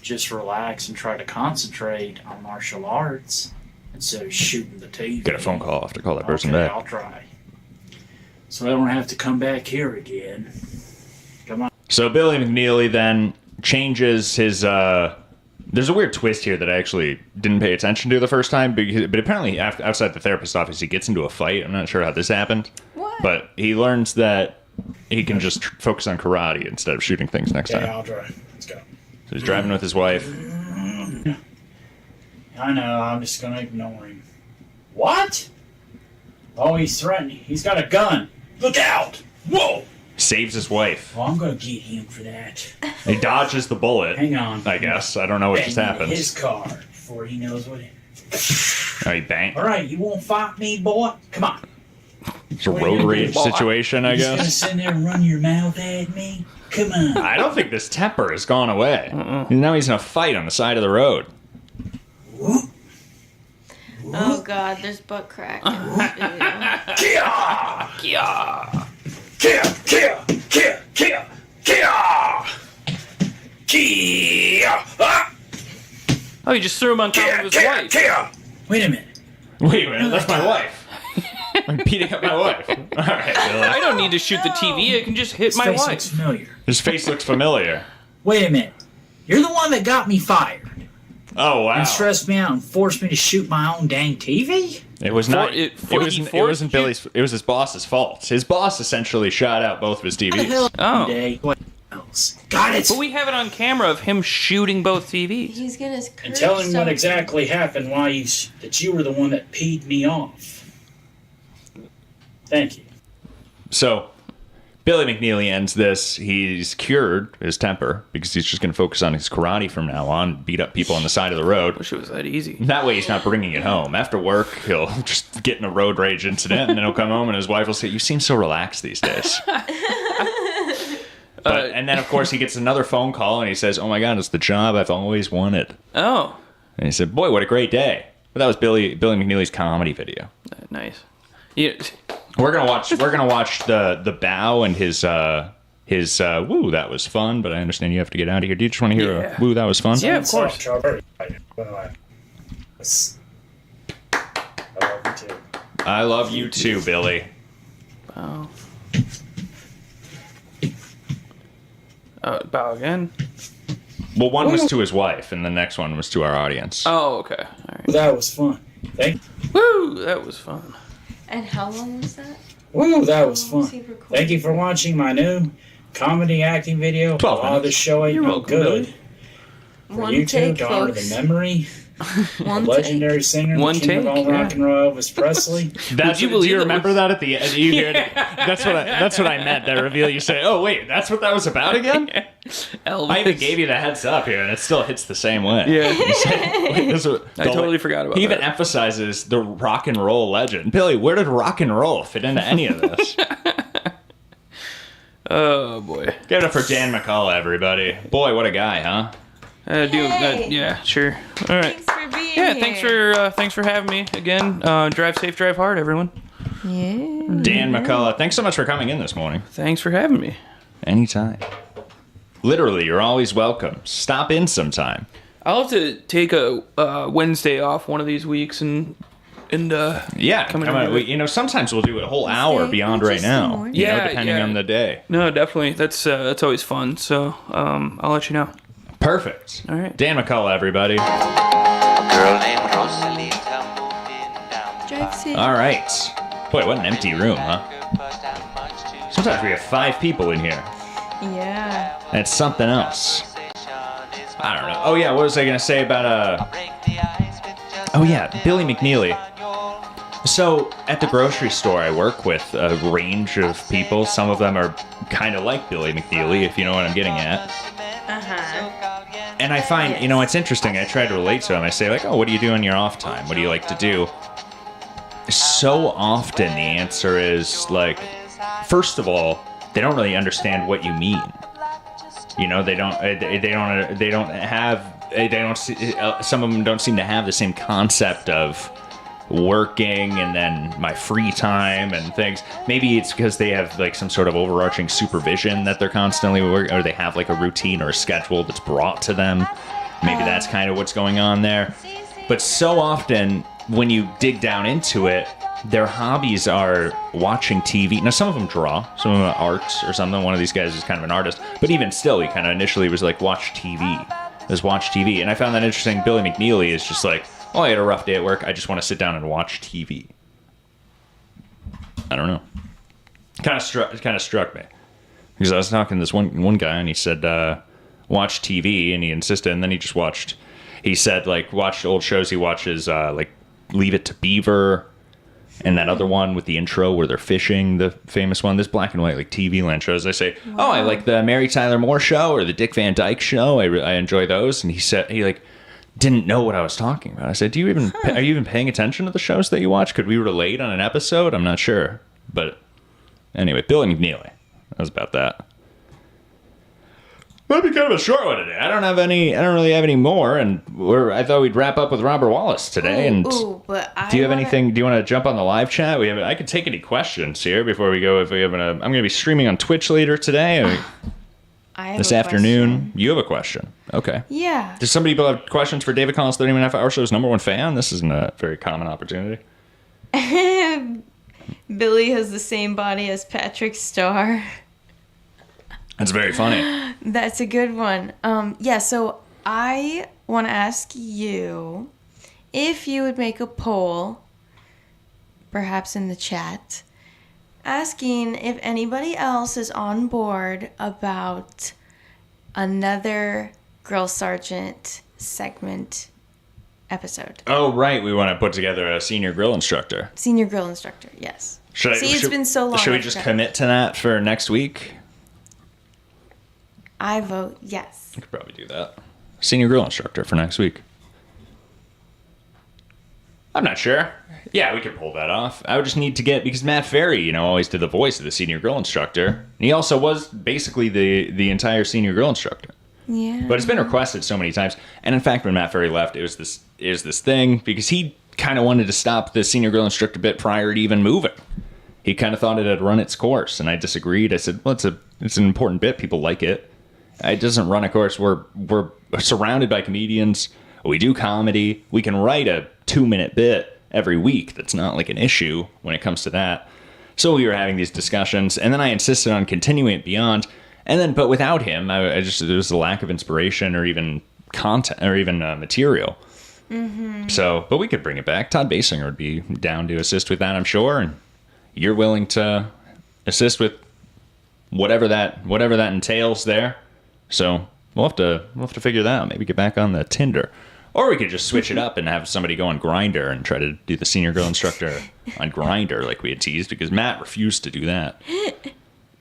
just relax and try to concentrate on martial arts instead of shooting the TV. get a phone call. I have to call that person Okay, back. I'll try. So I don't have to come back here again. Come on. So Billy McNeely then changes his. There's a weird twist here that I actually didn't pay attention to the first time, but apparently outside the therapist's office he gets into a fight. I'm not sure how this happened. What? But he learns that he can just focus on karate instead of shooting things next time. Yeah, I'll drive. Let's go. So he's driving with his wife. I know, I'm just gonna ignore him. What? Oh, he's threatening. He's got a gun. Look out! Whoa! Saves his wife. Well, I'm gonna get him for that. He dodges the bullet. Hang on. I guess. I don't know what just Bang happens. his car before he knows what. Oh, he banged. All right, you won't fight me, boy? Come on. It's a road rage situation, I You just gonna guess. sit there and run your mouth at me? Come on. I don't think this temper has gone away. Now he's in a fight on the side of the road. Oh God, there's butt crack. Kia! Yeah. Kia! Kia! Kia! Kia! Kia! Kia! Ah! Oh, you just threw him on top of his wife. Kia! Wait a minute. Wait a minute, that's my wife. I'm beating up my wife. All right, Billy. I don't need to shoot the TV. I can just hit His my face wife. looks familiar. His face looks familiar. Wait a minute. You're the one that got me fired Oh wow! and stressed me out and forced me to shoot my own dang TV? It was not. it It wasn't Billy's. It was his boss's fault. His boss essentially shot out both of his TVs. Oh. Day. What else? Got it. But we have it on camera of him shooting both TVs. He's gonna And tell him what exactly happened. Why that you were the one that peed me off. Thank you. So, Billy McNeely ends this. He's cured his temper because he's just going to focus on his karate from now on. Beat up people on the side of the road. Wish it was that easy. That way, he's not bringing it home. After work, he'll just get in a road rage incident, and then he'll come home, and his wife will say, "You seem so relaxed these days." And then, of course, he gets another phone call, and he says, "Oh my God, it's the job I've always wanted." Oh. And he said, "Boy, what a great day!" But that was Billy McNeely's comedy video. Nice. Yeah. We're gonna watch the bow and his woo, that was fun, but I understand you have to get out of here. Do you just want to hear a woo, that was fun? Yeah, of course. I love you too. I love you too, Billy. Bow. Bow again? Well, one was to his wife, and the next one was to our audience. Oh, okay. All right. That was fun. Woo, that was fun. And how long was that? Woo, that was fun. Super cool. Thank you for watching my new comedy acting video. 12 A lot of this show ain't You're no welcome, good. Billy. For One you two take, to honor the folks. memory One legendary singer, One the king of all take, rock and roll, Elvis Presley. That's, do you remember that at the end? You hear it? That's what I meant. That reveal. You say, "Oh wait, that's what that was about again." Elvis. I even gave you the heads up here, and it still hits the same way. Yeah. You say, wait, I totally forgot about He even that. emphasizes the rock and roll legend. Billy, where did rock and roll fit into any of this? Oh boy. Give it up for Dan McCullough, everybody. Boy, what a guy, huh? Yeah, sure. All right. Thanks for being Yeah, thanks for having me again. Drive safe, drive hard, everyone. Yeah. Dan McCullough, thanks so much for coming in this morning. Thanks for having me. Anytime. Literally, you're always welcome. Stop in sometime. I'll have to take a Wednesday off one of these weeks and yeah, come on. in. You know, sometimes we'll do a whole hour beyond right now. You know, depending on the day. No, definitely. That's always fun. So I'll let you know. Perfect. All right. Dan McCullough, everybody. Girl named Rosalita Drive safe. All right. Boy, what an empty room, huh? Sometimes we have 5 people in here. Yeah. And it's something else. I don't know. Oh, yeah, what was I going to say about, Oh, yeah, Billy McNeely. So, at the grocery store, I work with a range of people. Some of them are kind of like Billy McNeely, if you know what I'm getting at. And I find, you know, it's interesting. I try to relate to him. I say, like, oh, what do you do in your off time? What do you like to do? So often the answer is, like, first of all, they don't really understand what you mean. You know, some of them don't seem to have the same concept of working and then my free time and things. Maybe it's because they have like some sort of overarching supervision that they're constantly working, or they have like a routine or a schedule that's brought to them. Maybe that's kind of what's going on there. But so often when you dig down into it, their hobbies are watching TV. Now, some of them draw, some of them are arts or something. One of these guys is kind of an artist. But even still, he kind of initially was like, watch TV. Just watch TV. And I found that interesting. Billy McNeely is just like, oh, I had a rough day at work. I just want to sit down and watch TV. I don't know. Kind of struck me. Because I was talking to this one guy, and he said, watch TV, and he insisted. And then he just watched, he said, like, watch old shows. He watches, like, Leave It to Beaver. And that other one with the intro where they're fishing, the famous one. This black and white, like, TV land shows. I say, oh, I like the Mary Tyler Moore show or the Dick Van Dyke show. I enjoy those. And he said, he, like, didn't know what I was talking about. I said, are you even paying attention to the shows that you watch? Could we relate on an episode? I'm not sure. But anyway, Billy McNeely. That was about that. That'd be kind of a short one today. I don't really have any more, and I thought we'd wrap up with Robert Wallace today. Do you have anything? Do you want to jump on the live chat? I could take any questions here before we go. I'm going to be streaming on Twitch later today. This afternoon. You have a question. Okay. Yeah. Does somebody have questions for David Collins' 30-minute hour show's #1 fan? This isn't a very common opportunity. Billy has the same body as Patrick Starr. That's very funny. That's a good one. Yeah, so I want to ask you if you would make a poll, perhaps in the chat, asking if anybody else is on board about another Girl Sergeant segment episode. Oh, right. We want to put together a senior grill instructor. Senior grill instructor, yes. It's been so long. Should we just commit to that for next week? I vote yes. We could probably do that. Senior grill instructor for next week. I'm not sure. Yeah, we could pull that off. I would just need to get, because Matt Ferry, always did the voice of the senior grill instructor. And he also was basically the entire senior grill instructor. Yeah. But it's been requested so many times. And in fact, when Matt Ferry left, it was this thing, because he kind of wanted to stop the senior grill instructor bit prior to even moving. He kind of thought it had run its course, and I disagreed. I said, well, it's an important bit. People like it. It doesn't run a course. We're surrounded by comedians. We do comedy. We can write a 2-minute bit every week. That's not like an issue when it comes to that. So we were having these discussions, and then I insisted on continuing it beyond. And then, but without him, there was a lack of inspiration or even content or even material. Mm-hmm. So, but we could bring it back. Todd Basinger would be down to assist with that, I'm sure. And you're willing to assist with whatever that entails there. So we'll have to figure that out. Maybe get back on the Tinder. Or we could just switch it up and have somebody go on Grindr and try to do the senior girl instructor on Grindr like we had teased, because Matt refused to do that.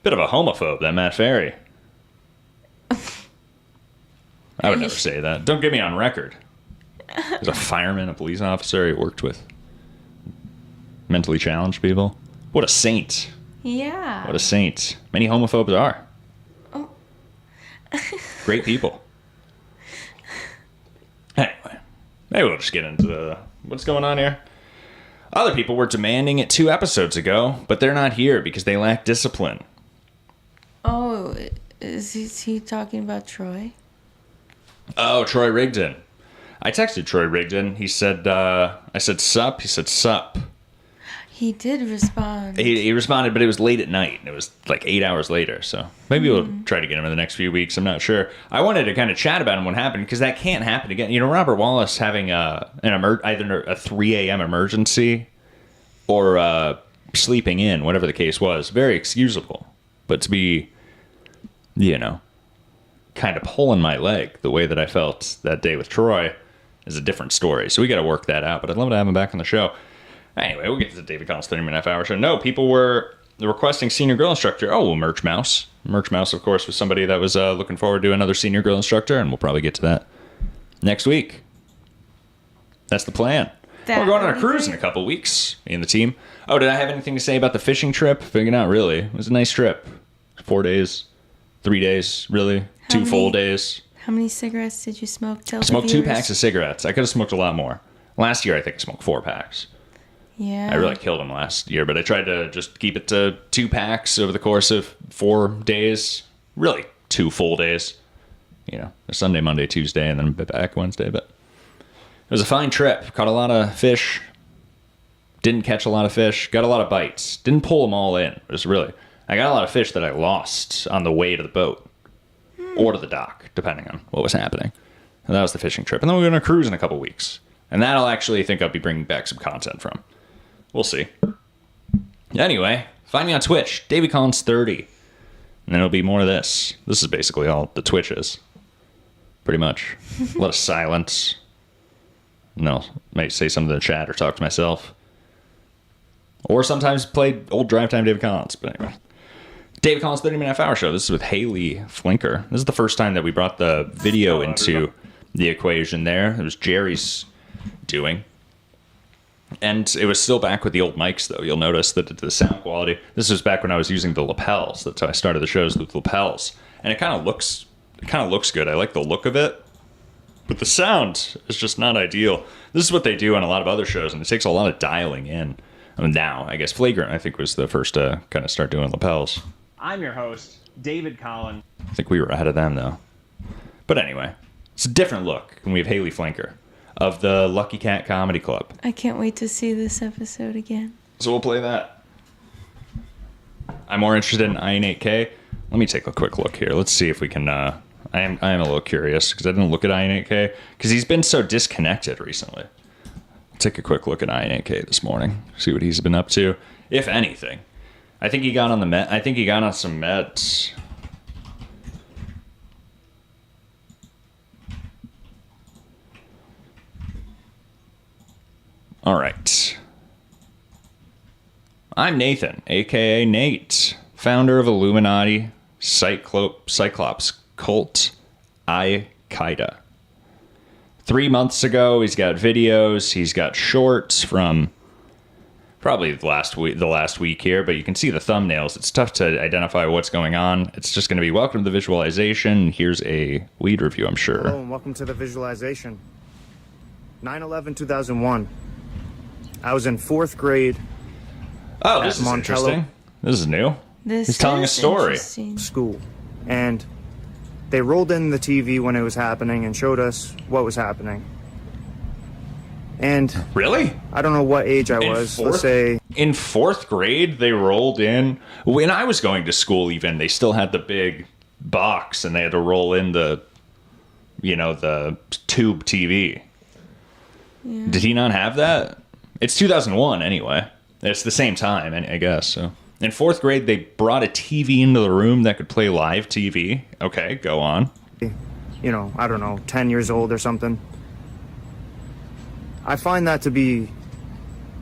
Bit of a homophobe, that Matt Ferry. I would never say that. Don't get me on record. There's a fireman, a police officer he worked with mentally challenged people. What a saint. Yeah. What a saint. Many homophobes are. Oh. Great people. Anyway, maybe we'll just get into what's going on here. Other people were demanding it 2 episodes ago, but they're not here because they lack discipline. Oh, is he talking about Troy? Oh, Troy Rigdon. I texted Troy Rigdon. He said, I said, sup? He said, sup. He did respond. He responded, but it was late at night. It was like 8 hours later. So maybe we'll try to get him in the next few weeks. I'm not sure. I wanted to kind of chat about him what happened, because that can't happen again. You know, Robert Wallace having either a 3 a.m. emergency or sleeping in, whatever the case was, very excusable. But to be, you know, kind of pulling my leg the way that I felt that day with Troy is a different story. So we got to work that out. But I'd love to have him back on the show. Anyway, we'll get to the David Collins 30-minute half-hour show. No, people were requesting senior girl instructor. Oh, well, Merch Mouse. Merch Mouse, of course, was somebody that was looking forward to another senior girl instructor, and we'll probably get to that next week. That's the plan. We're going on a cruise in a couple weeks, me and the team. Oh, did I have anything to say about the fishing trip? Not really. It was a nice trip. 4 days, 3 days, really. 2 full days. How many cigarettes did you smoke? I smoked 2 packs of cigarettes. I could have smoked a lot more. Last year, I think I smoked 4 packs. Yeah. I really killed them last year, but I tried to just keep it to 2 packs over the course of 4 days. Really, 2 full days. You know, Sunday, Monday, Tuesday, and then back Wednesday. But it was a fine trip. Caught a lot of fish. Didn't catch a lot of fish. Got a lot of bites. Didn't pull them all in. It was really... I got a lot of fish that I lost on the way to the boat. Or to the dock, depending on what was happening. And that was the fishing trip. And then we're going to cruise in a couple weeks. And that I'll actually think I'll be bringing back some content from. We'll see. Anyway, find me on Twitch, David Collins 30. And then it'll be more of this. This is basically all the Twitch is. Pretty much. A lot of silence. No, might say something in the chat or talk to myself. Or sometimes play old Drive Time David Collins. But anyway. David Collins 30-minute half-hour show. This is with Haley Flinker. This is the first time that we brought the video into the equation there. It was Jerry's doing. And it was still back with the old mics, though. You'll notice that the sound quality... This was back when I was using the lapels. That's how I started the shows, with lapels. And it kind of looks good. I like the look of it. But the sound is just not ideal. This is what they do on a lot of other shows, and it takes a lot of dialing in. Now, I guess Flagrant, I think, was the first to kind of start doing lapels. I'm your host, David Collins. I think we were ahead of them, though. But anyway, it's a different look when we have Haley Flinker of the Lucky Cat Comedy Club. I can't wait to see this episode again. So we'll play that. I'm more interested in Iron 8K. Let me take a quick look here. Let's see if we can... I am a little curious because I didn't look at Iron 8K because he's been so disconnected recently. I'll take a quick look at Iron 8K this morning. See what he's been up to, if anything. I think he got on some meds. All right. I'm Nathan, a.k.a. Nate, founder of Illuminati, Cyclops Cult, Al-Qaeda. 3 months ago, he's got videos, he's got shorts from probably the last week here, but you can see the thumbnails. It's tough to identify what's going on. It's just going to be welcome to the visualization. Here's a weed review, I'm sure. Hello, and welcome to the visualization. 9/11/2001. I was in 4th grade. Oh, this is interesting. This is new. He's telling a story. School. And they rolled in the TV when it was happening and showed us what was happening. And really? I don't know what age I was. Let's say in 4th grade they rolled in. When I was going to school even, they still had the big box and they had to roll in the tube TV. Yeah. Did he not have that? It's 2001 anyway. It's the same time, I guess. So in 4th grade they brought a TV into the room that could play live TV. Okay, go on. I don't know, 10 years old or something. I find that to be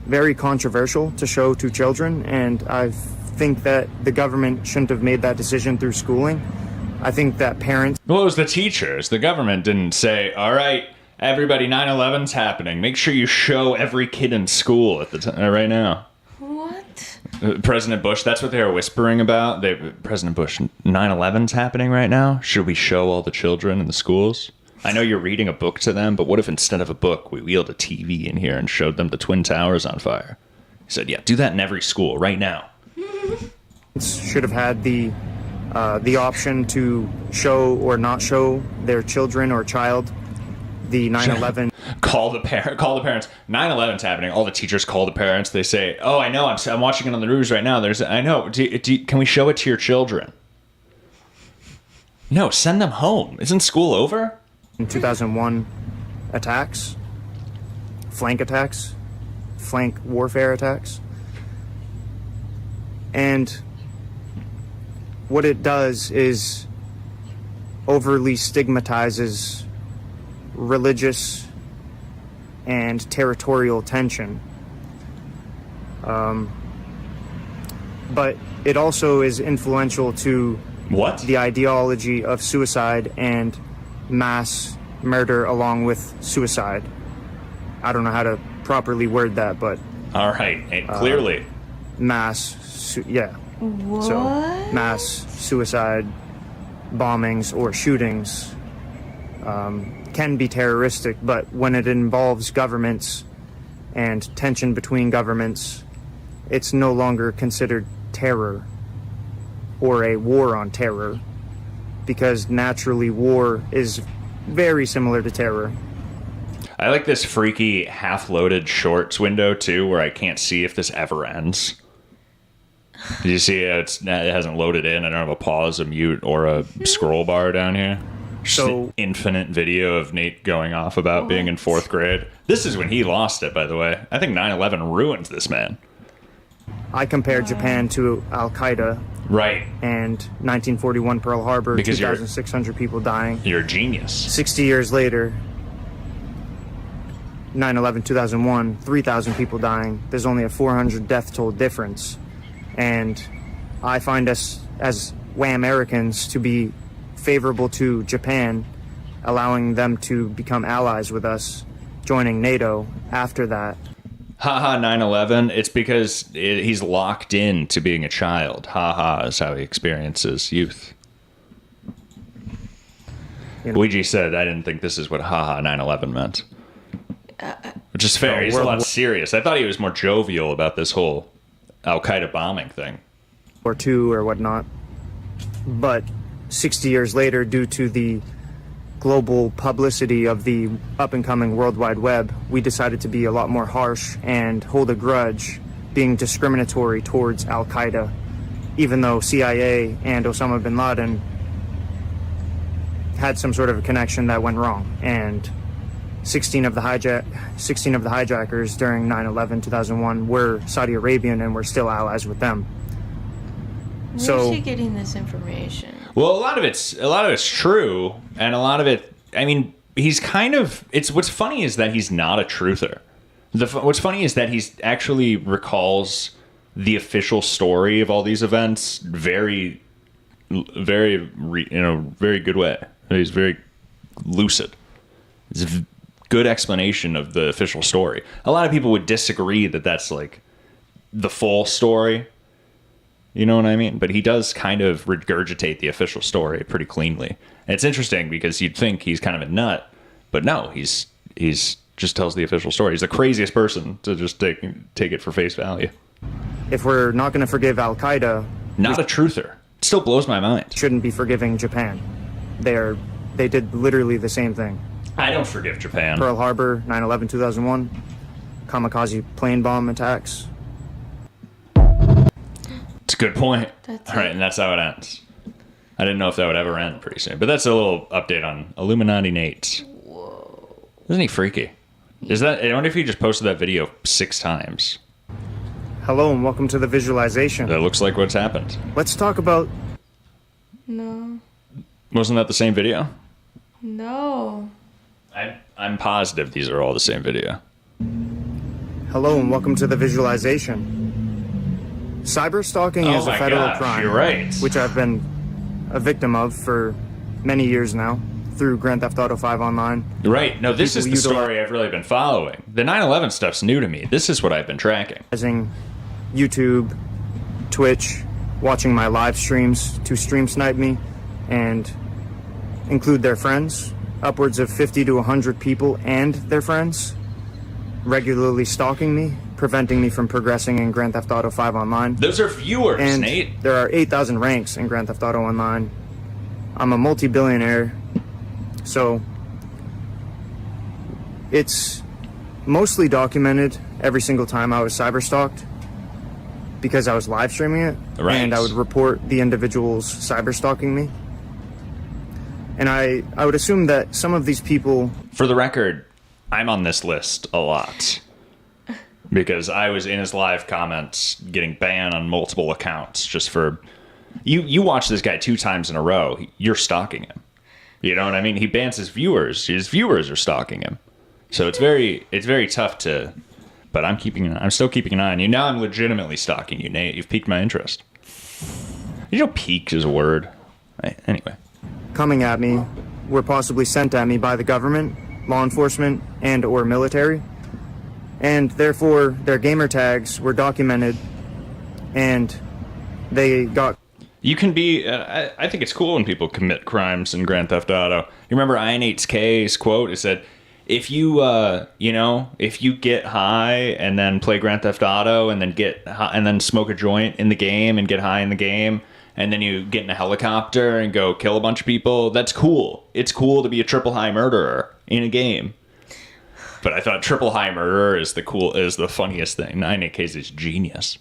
very controversial to show to children, and I think that the government shouldn't have made that decision through schooling. I think that parents... Well, it was the teachers. The government didn't say, all right, everybody, 9/11's happening. Make sure you show every kid in school at the time right now. What? President Bush, that's what they were whispering about. President Bush, 9/11's happening right now. Should we show all the children in the schools? I know you're reading a book to them, but what if instead of a book, we wheeled a TV in here and showed them the Twin Towers on fire? He said, yeah, do that in every school right now. Should have had the option to show or not show their children or child the 9/11. Call the parents. 9/11's happening. All the teachers call the parents. They say, oh, I know, I'm watching it on the news right now. I know. Can we show it to your children? No, send them home. Isn't school over? In 2001 attacks, flank warfare attacks. And what it does is overly stigmatizes religious and territorial tension. But it also is influential to the ideology of suicide and mass murder along with suicide. I don't know how to properly word that, but... All right, clearly. What? So, mass suicide bombings or shootings can be terroristic, but when it involves governments and tension between governments, it's no longer considered terror or a war on terror, because naturally war is very similar to terror. I like this freaky half-loaded shorts window too, where I can't see if this ever ends. Did you see it hasn't loaded in? I don't have a pause, a mute, or a scroll bar down here. So an infinite video of Nate going off about being in 4th grade. This is when he lost it, by the way. I think 9/11 ruined this man. I compared Japan to Al-Qaeda. Right. And 1941 Pearl Harbor, because 2,600 people dying. You're a genius. 60 years later, 9/11 2001, 3,000 people dying. There's only a 400 death toll difference. And I find us as Americans to be favorable to Japan, allowing them to become allies with us, joining NATO after that. Haha, 9/11. It's because he's locked in to being a child. Haha is how he experiences youth. Luigi said, I didn't think this is what haha 9/11 meant. Which is fair. He's a lot serious. I thought he was more jovial about this whole Al-Qaeda bombing thing. Or two or whatnot. But 60 years later, due to the global publicity of the up-and-coming World Wide Web, we decided to be a lot more harsh and hold a grudge, being discriminatory towards Al-Qaeda, even though CIA and Osama bin Laden had some sort of a connection that went wrong. And 16 of the hijackers during 9/11 2001 were Saudi Arabian, and we're still allies with them. Where's she getting this information? Well, a lot of it's true, and a lot of it, I mean, he's kind of, what's funny is that he's not a truther. What's funny is that he's actually recalls the official story of all these events very good way. He's very lucid. It's a good explanation of the official story. A lot of people would disagree that that's like the full story. You know what I mean? But he does kind of regurgitate the official story pretty cleanly. And it's interesting because you'd think he's kind of a nut, but no, he's just tells the official story. He's the craziest person to just take it for face value. If we're not going to forgive Al-Qaeda... Not a truther. It still blows my mind. Shouldn't be forgiving Japan. They did literally the same thing. I don't forgive Japan. Pearl Harbor, 9/11 2001, kamikaze plane bomb attacks. It's a good point. All right, and that's how it ends. I didn't know if that would ever end pretty soon. But that's a little update on Illuminati Nate. Whoa. Isn't he freaky? I wonder if he just posted that video 6 times. Hello and welcome to the visualization. That looks like what's happened. Let's talk about... No. Wasn't that the same video? No. I'm positive these are all the same video. Hello and welcome to the visualization. Cyber stalking is a federal crime, you're right. which I've been a victim of for many years now through Grand Theft Auto 5 Online. Right. No, this is People the story I've really been following. The 9/11 stuff's new to me. This is what I've been tracking. Using YouTube, Twitch, watching my live streams to stream snipe me and include their friends, upwards of 50 to 100 people and their friends, regularly stalking me, preventing me from progressing in Grand Theft Auto 5 Online. Those are viewers, and Nate. There are 8,000 ranks in Grand Theft Auto Online. I'm a multi-billionaire, so it's mostly documented every single time I was cyberstalked because I was live streaming it, Right. and I would report the individuals cyberstalking me. And I would assume that some of these people... For the record, I'm on this list a lot. Because I was in his live comments getting banned on multiple accounts just for... You watch this guy 2 times in a row, you're stalking him. You know what I mean? He bans his viewers. His viewers are stalking him. So it's very tough to... But I'm still keeping an eye on you. Now I'm legitimately stalking you, Nate. You've piqued my interest. You know piqued is a word. Anyway. coming at me were possibly sent at me by the government, law enforcement, and or military. And therefore, their gamer tags were documented, and they got... You can be... I think it's cool when people commit crimes in Grand Theft Auto. You remember Ian8's quote? It said, if you, if you get high and then play Grand Theft Auto and then get high, and then smoke a joint in the game and get high in the game, and then you get in a helicopter and go kill a bunch of people, that's cool. It's cool to be a triple high murderer in a game. But I thought triple high murderer is the funniest thing. 9AK's is genius.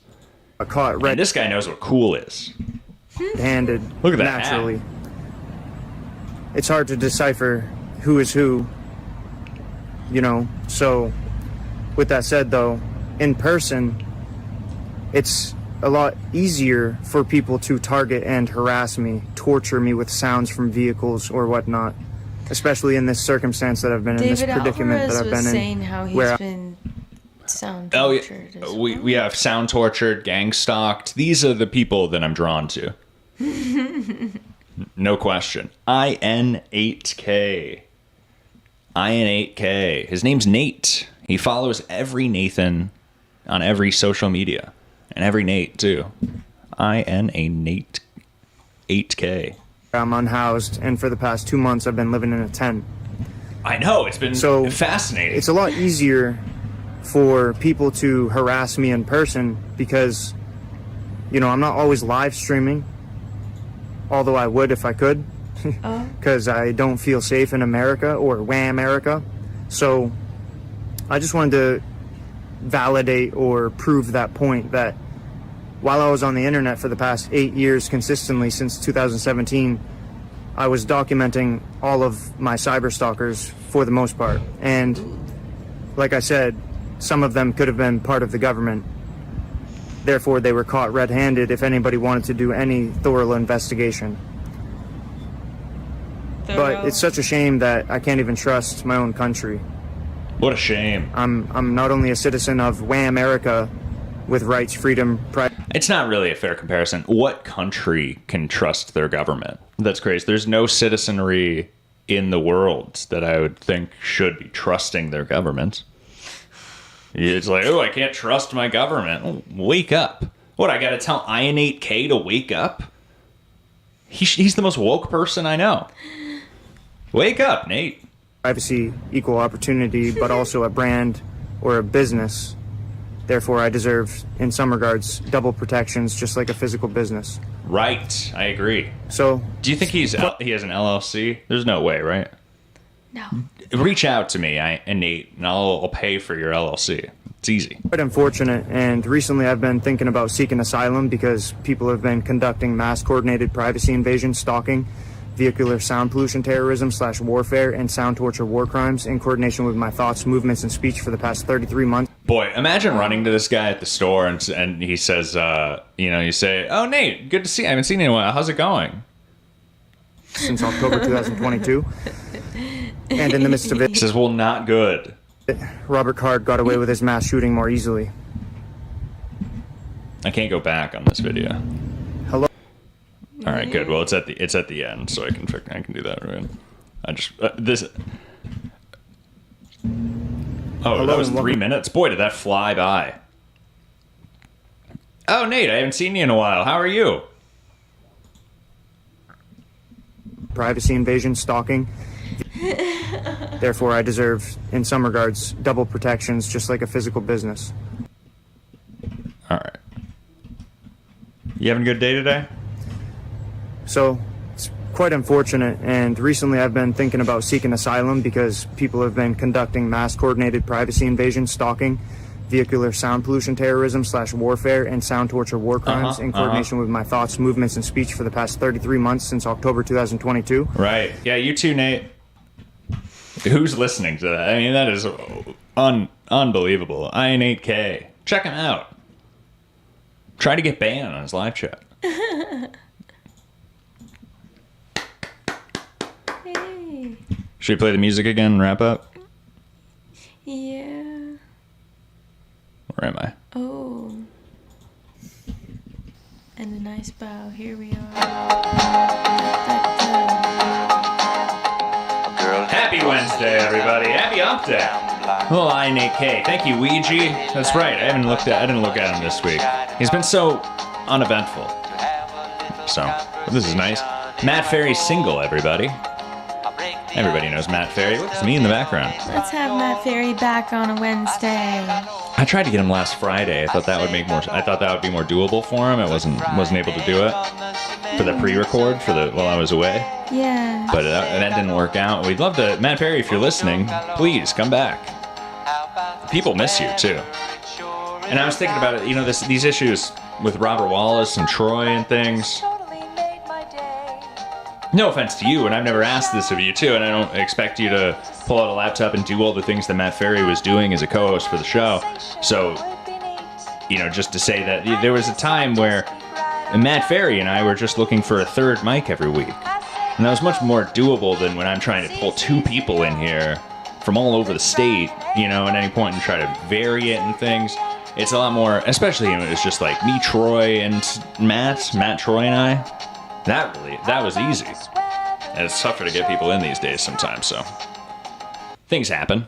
Caught and this guy knows what cool is. Handed. Look at that naturally. hat. It's hard to decipher who is who, So, with that said, though, in person, it's a lot easier for people to target and harass me, torture me with sounds from vehicles or whatnot. Especially in this circumstance that I've been in, this predicament that I've been in. David Alvarez was saying how he's been sound tortured. Oh, yeah. We have sound tortured, gang stalked. These are the people that I'm drawn to. No question. IN8K. IN8K. His name's Nate. He follows every Nathan on every social media. And every Nate, too. IN8K. I'm unhoused, and for the past 2 months I've been living in a tent. I know, it's been fascinating. It's a lot easier for people to harass me in person because, I'm not always live streaming, although I would if I could, because I don't feel safe in America or Wham-America. So I just wanted to validate or prove that point that while I was on the internet for the past 8 years consistently since 2017, I was documenting all of my cyberstalkers for the most part. And like I said, some of them could have been part of the government. Therefore, they were caught red-handed if anybody wanted to do any thorough investigation. But it's such a shame that I can't even trust my own country. What a shame. I'm not only a citizen of Wham-America with rights, freedom, pride. It's not really a fair comparison. What country can trust their government? That's crazy. There's no citizenry in the world that I would think should be trusting their government. It's like, I can't trust my government. Oh, wake up. What, I gotta tell IN8K to wake up? He's the most woke person I know. Wake up, Nate. Privacy, equal opportunity, but also a brand or a business. Therefore, I deserve, in some regards, double protections, just like a physical business. Right, I agree. So, do you think he has an LLC? There's no way, right? No. Reach out to me, Nate, and I'll pay for your LLC. It's easy. Quite unfortunate, and recently I've been thinking about seeking asylum because people have been conducting mass coordinated privacy invasion, stalking, vehicular sound pollution terrorism / warfare, and sound torture war crimes in coordination with my thoughts, movements, and speech for the past 33 months. Boy, imagine running to this guy at the store and he says, you say, "Oh, Nate, good to see you. I haven't seen you in a while. How's it going?" Since October 2022. And in the midst of it... He says, "Well, not good." Robert Card got away with his mass shooting more easily. I can't go back on this video. Hello. All right, good. Well, it's at the end, so I can do that. Right? I just this. Oh, Hello, that was and 3 welcome. minutes. Boy, did that fly by. Oh, Nate, I haven't seen you in a while. How are you? Privacy invasion, stalking. Therefore, I deserve, in some regards, double protections, just like a physical business. All right. You having a good day today? So, it's quite unfortunate, and recently I've been thinking about seeking asylum because people have been conducting mass coordinated privacy invasion, stalking, vehicular sound pollution terrorism / warfare, and sound torture war crimes in coordination with my thoughts, movements, and speech for the past 33 months since October 2022. Right. Yeah, you too, Nate. Who's listening to that? I mean, that is unbelievable. IN8K. Check him out. Try to get banned on his live chat. Hey. Should we play the music again and wrap up? Yeah. Where am I? Oh. And a nice bow. Here we are. Happy Wednesday, everybody. Happy Hump Day. Well, IN8K. Thank you, Ouija. That's right. I didn't look at him this week. He's been so uneventful. So, this is nice. Matt Ferry's single, everybody. Everybody knows Matt Ferry. Look, it's me in the background. Let's have Matt Ferry back on a Wednesday. I tried to get him last Friday. I thought that would be more doable for him. I wasn't able to do it for the pre-record while I was away. Yeah. But that didn't work out. We'd love to, Matt Perry, if you're listening, please come back. People miss you too. And I was thinking about it, these issues with Robert Wallace and Troy and things. No offense to you, and I've never asked this of you too, and I don't expect you to pull out a laptop and do all the things that Matt Ferry was doing as a co-host for the show. So, just to say that there was a time where Matt Ferry and I were just looking for a third mic every week. And that was much more doable than when I'm trying to pull two people in here from all over the state, at any point and try to vary it and things. It's a lot more, especially when it's just like me, Troy, and Matt, Troy, and I. That was easy. And it's tougher to get people in these days sometimes, so. Things happen.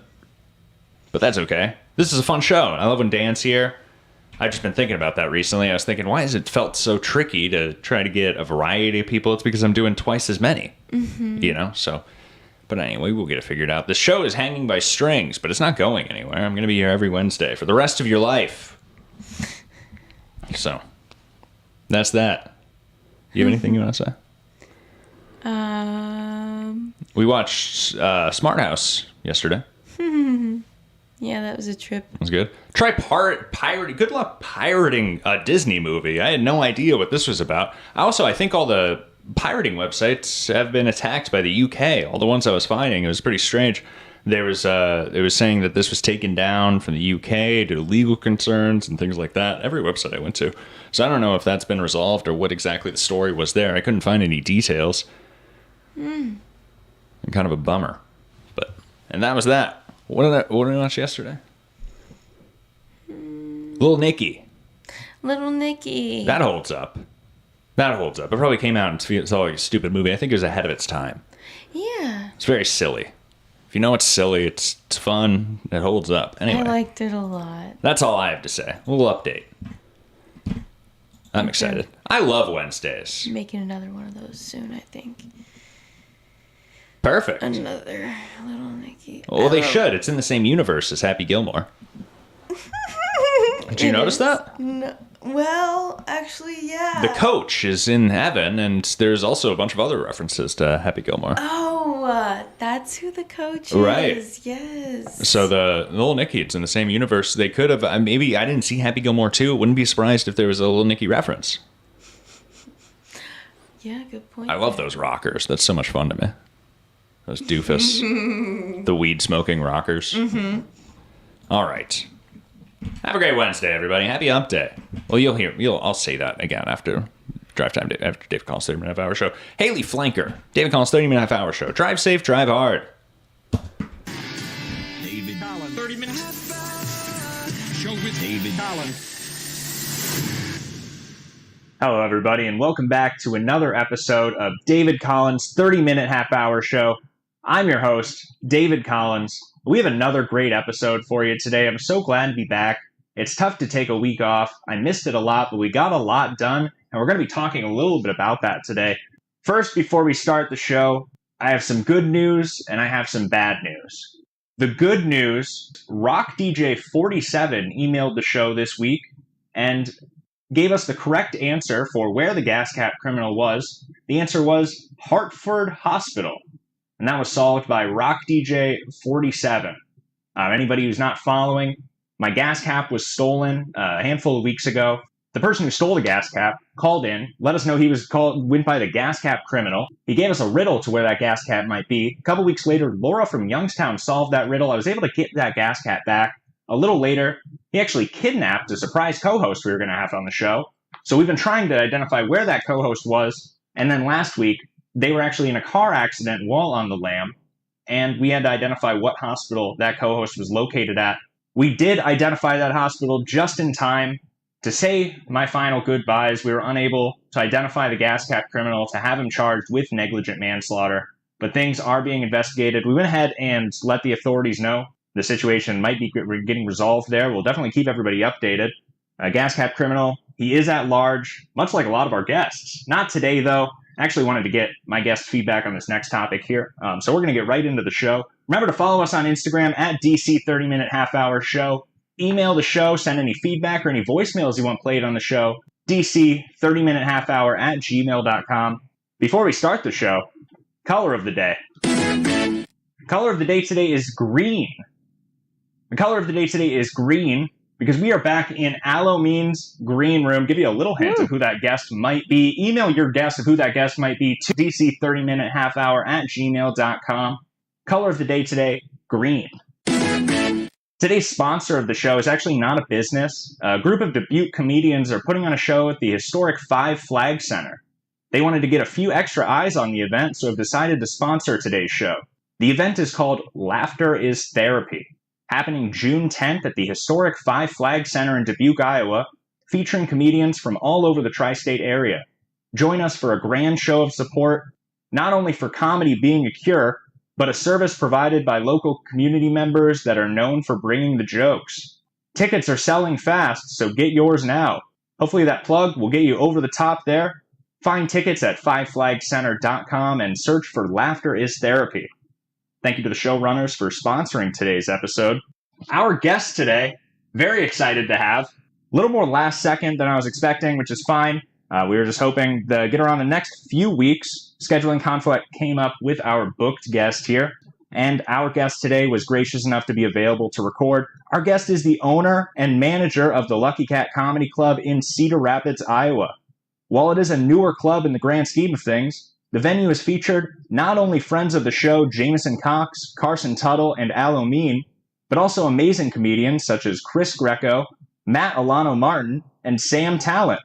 But that's okay. This is a fun show. I love when Dan's here. I've just been thinking about that recently. I was thinking, why has it felt so tricky to try to get a variety of people? It's because I'm doing twice as many. Mm-hmm. So. But anyway, we'll get it figured out. The show is hanging by strings, but it's not going anywhere. I'm going to be here every Wednesday for the rest of your life. So. That's that. You have anything you want to say? We watched Smart House yesterday. Yeah, that was a trip. It was good. Try pirating. Good luck pirating a Disney movie. I had no idea what this was about. I think all the pirating websites have been attacked by the UK. All the ones I was finding, it was pretty strange. It was saying that this was taken down from the UK due to legal concerns and things like that. Every website I went to. So I don't know if that's been resolved or what exactly the story was there. I couldn't find any details. Kind of a bummer. And that was that. What did I watch yesterday? Little Nicky. Little Nicky. That holds up. It probably came out and it's all like a stupid movie. I think it was ahead of its time. Yeah. It's very silly. If you know it's silly, it's fun. It holds up. Anyway. I liked it a lot. That's all I have to say. A little update. I'm excited. I love Wednesdays. Making another one of those soon, I think. Perfect. Another Little Nicky. Well, they should. It's in the same universe as Happy Gilmore. Did you notice that? No. Well, actually, yeah. The coach is in heaven, and there's also a bunch of other references to Happy Gilmore. Oh, that's who the coach is. Right. Yes. So the Little Nicky, it's in the same universe. They could have, maybe I didn't see Happy Gilmore 2. Wouldn't be surprised if there was a Little Nicky reference. Yeah, good point. I love those rockers. That's so much fun to me. Those doofus, the weed-smoking rockers. Mm-hmm. All right. Have a great Wednesday, everybody. Happy Hump Day. Well, I'll say that again after Drive Time, after Dave Collins' 30-minute half-hour show. Haley Flanker, David Collins' 30-minute half-hour show. Drive safe, drive hard. David Collins, 30 Collins. Hello, everybody, and welcome back to another episode of David Collins' 30-minute half-hour show. I'm your host, David Collins. We have another great episode for you today. I'm so glad to be back. It's tough to take a week off. I missed it a lot, but we got a lot done, and we're going to be talking a little bit about that today. First, before we start the show, I have some good news, and I have some bad news. The good news, Rock DJ 47 emailed the show this week, and gave us the correct answer for where the gas cap criminal was. The answer was Hartford Hospital, and that was solved by Rock DJ 47. Anybody who's not following, my gas cap was stolen a handful of weeks ago. The person who stole the gas cap called in, let us know he went by the gas cap criminal. He gave us a riddle to where that gas cap might be. A couple weeks later, Laura from Youngstown solved that riddle. I was able to get that gas cap back. A little later, he actually kidnapped a surprise co-host we were going to have on the show. So we've been trying to identify where that co-host was. And then last week, they were actually in a car accident while on the lam. And we had to identify what hospital that co-host was located at. We did identify that hospital just in time to say my final goodbyes. We were unable to identify the gas cap criminal to have him charged with negligent manslaughter. But things are being investigated. We went ahead and let the authorities know the situation might be getting resolved there. We'll definitely keep everybody updated. Gas cap criminal, he is at large, much like a lot of our guests. Not today, though. I actually wanted to get my guest feedback on this next topic here. So we're going to get right into the show. Remember to follow us on Instagram at DC 30-minute half-hour show. Email the show, send any feedback or any voicemails you want played on the show. DC 30-minute half-hour at gmail.com. Before we start the show, color of the day. Color of the day today is green. The color of the day today is green because we are back in Alomeen's green room. Give you a little hint of who that guest might be. Email your guess of who that guest might be to DC30-minute half-hour at gmail.com. Color of the day today, green. Today's sponsor of the show is actually not a business. A group of Dubuque comedians are putting on a show at the historic Five Flag Center. They wanted to get a few extra eyes on the event, so have decided to sponsor today's show. The event is called Laughter is Therapy, happening June 10th at the historic Five Flag Center in Dubuque, Iowa, featuring comedians from all over the tri-state area. Join us for a grand show of support, not only for comedy being a cure, but a service provided by local community members that are known for bringing the jokes. Tickets are selling fast, so get yours now. Hopefully that plug will get you over the top there. Find tickets at fiveflagcenter.com and search for Laughter is Therapy. Thank you to the showrunners for sponsoring today's episode. Our guest today, very excited to have. A little more last second than I was expecting, which is fine. We were just hoping to get her on the next few weeks. Scheduling conflict came up with our booked guest here, and our guest today was gracious enough to be available to record. Our guest is the owner and manager of the Lucky Cat Comedy Club in Cedar Rapids, Iowa. While it is a newer club in the grand scheme of things, the venue has featured not only friends of the show Jameson Cox, Carson Tuttle, and Alomeen, but also amazing comedians such as Chris Greco, Matt Alano Martin, and Sam Talent.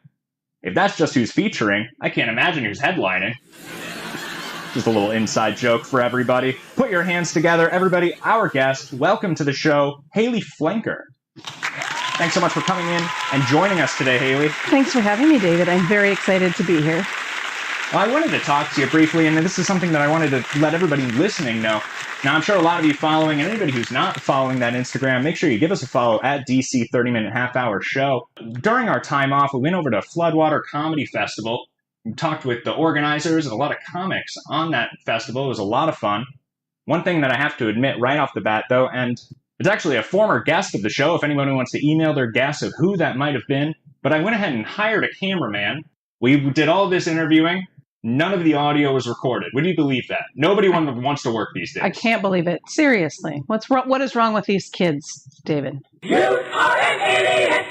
If that's just who's featuring, I can't imagine who's headlining. Just a little inside joke for everybody. Put your hands together, everybody. Our guest, welcome to the show, Haley Flenker. Thanks so much for coming in and joining us today, Haley. Thanks for having me, David. I'm very excited to be here. Well, I wanted to talk to you briefly, and this is something that I wanted to let everybody listening know. Now, I'm sure a lot of you following, and anybody who's not following that Instagram, make sure you give us a follow at DC 30-minute half-hour show. During our time off, we went over to Floodwater Comedy Festival. We talked with the organizers and a lot of comics on that festival. It was a lot of fun. One thing that I have to admit right off the bat, though, and it's actually a former guest of the show, if anyone wants to email their guess of who that might have been, but I went ahead and hired a cameraman. We did all this interviewing. None of the audio was recorded. Would you believe that? Nobody wants to work these days. I can't believe it. Seriously. What is wrong with these kids, David? You are an idiot!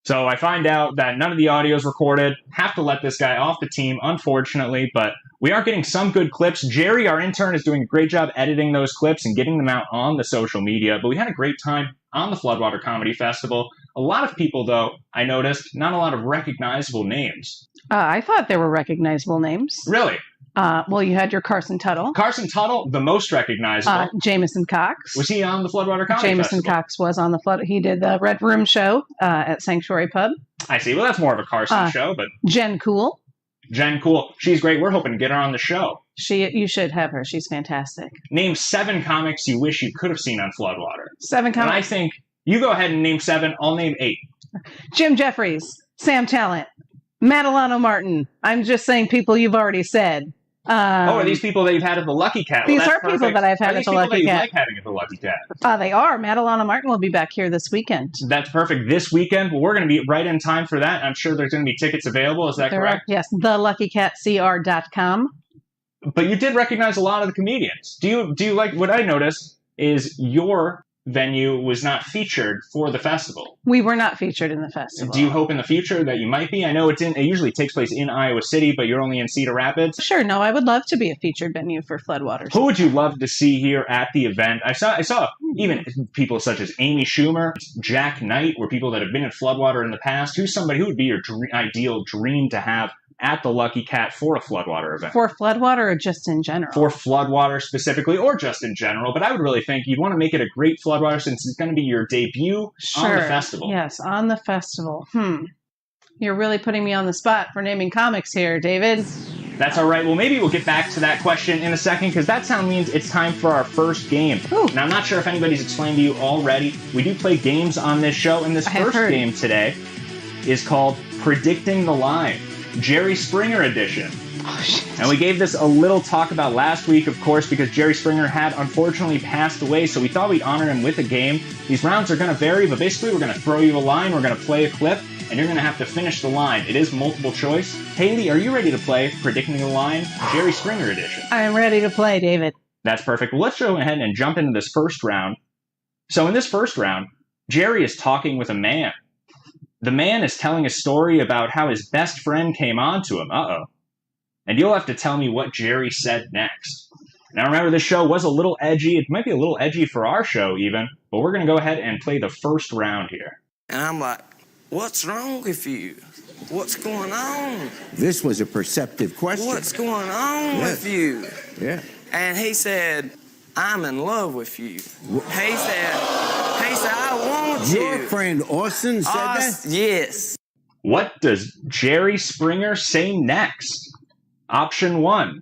So I find out that none of the audio is recorded. Have to let this guy off the team, unfortunately, but we are getting some good clips. Jerry, our intern, is doing a great job editing those clips and getting them out on the social media, but we had a great time on the Floodwater Comedy Festival. A lot of people, though, I noticed, not a lot of recognizable names. I thought there were recognizable names. Really? Well, you had your Carson Tuttle. Carson Tuttle, the most recognizable. Jameson Cox. Was he on the Floodwater Comedy Jameson Festival? Cox was on the Flood. He did the Red Room show at Sanctuary Pub. I see. Well, that's more of a Carson show, but Jen Cool. Jen Cool. She's great. We're hoping to get her on the show. You should have her. She's fantastic. Name 7 comics you wish you could have seen on Floodwater. 7 comics. And I think you go ahead and name 7. I'll name 8. Jim Jeffries, Sam Talent, Madelano Martin. I'm just saying people you've already said. Are these people that you've had at the Lucky Cat? These are people that I've had at the Lucky Cat. Like having at the Lucky Cat? They are. Madelano Martin will be back here this weekend. That's perfect. This weekend, well, we're going to be right in time for that. I'm sure there's going to be tickets available. Is that correct? Yes, theluckycatcr.com. But you did recognize a lot of the comedians. Do you like what I noticed is your venue was not featured for the festival. We were not featured in the festival. Do you hope in the future that you might be? I know it usually takes place in Iowa City, but you're only in Cedar Rapids. Sure, no, I would love to be a featured venue for Floodwaters. Who would you love to see here at the event? I saw even people such as Amy Schumer, Jack Knight, were people that have been in Floodwater in the past. Who's somebody who would be your ideal dream to have at the Lucky Cat for a Floodwater event? For Floodwater or just in general? For Floodwater specifically, or just in general. But I would really think you'd want to make it a great Floodwater since it's going to be your debut on the festival. Yes, on the festival. You're really putting me on the spot for naming comics here, David. That's all right. Well, maybe we'll get back to that question in a second, because that sound means it's time for our first game. Ooh. Now, I'm not sure if anybody's explained to you already. We do play games on this show, and this first game today is called Predicting the Line. Jerry Springer edition. And we gave this a little talk about last week, of course, because Jerry Springer had unfortunately passed away, so we thought we'd honor him with a game. These rounds are going to vary, but basically we're going to throw you a line, we're going to play a clip, and you're going to have to finish the line. It is multiple choice. Haley, are you ready to play Predicting the Line, Jerry Springer edition? I'm ready to play, David. That's perfect. Well, let's go ahead and jump into this first round. So in this first round, Jerry is talking with a man. The man is telling a story about how his best friend came on to him. And you'll have to tell me what Jerry said next. Now remember, this show was a little edgy. It might be a little edgy for our show even, but we're going to go ahead and play the first round here. And I'm like, what's wrong with you? What's going on? This was a perceptive question. What's going on with you? Yeah. And he said, I'm in love with you. He said, I want you. Your friend Austin said that? Yes. What does Jerry Springer say next? Option 1.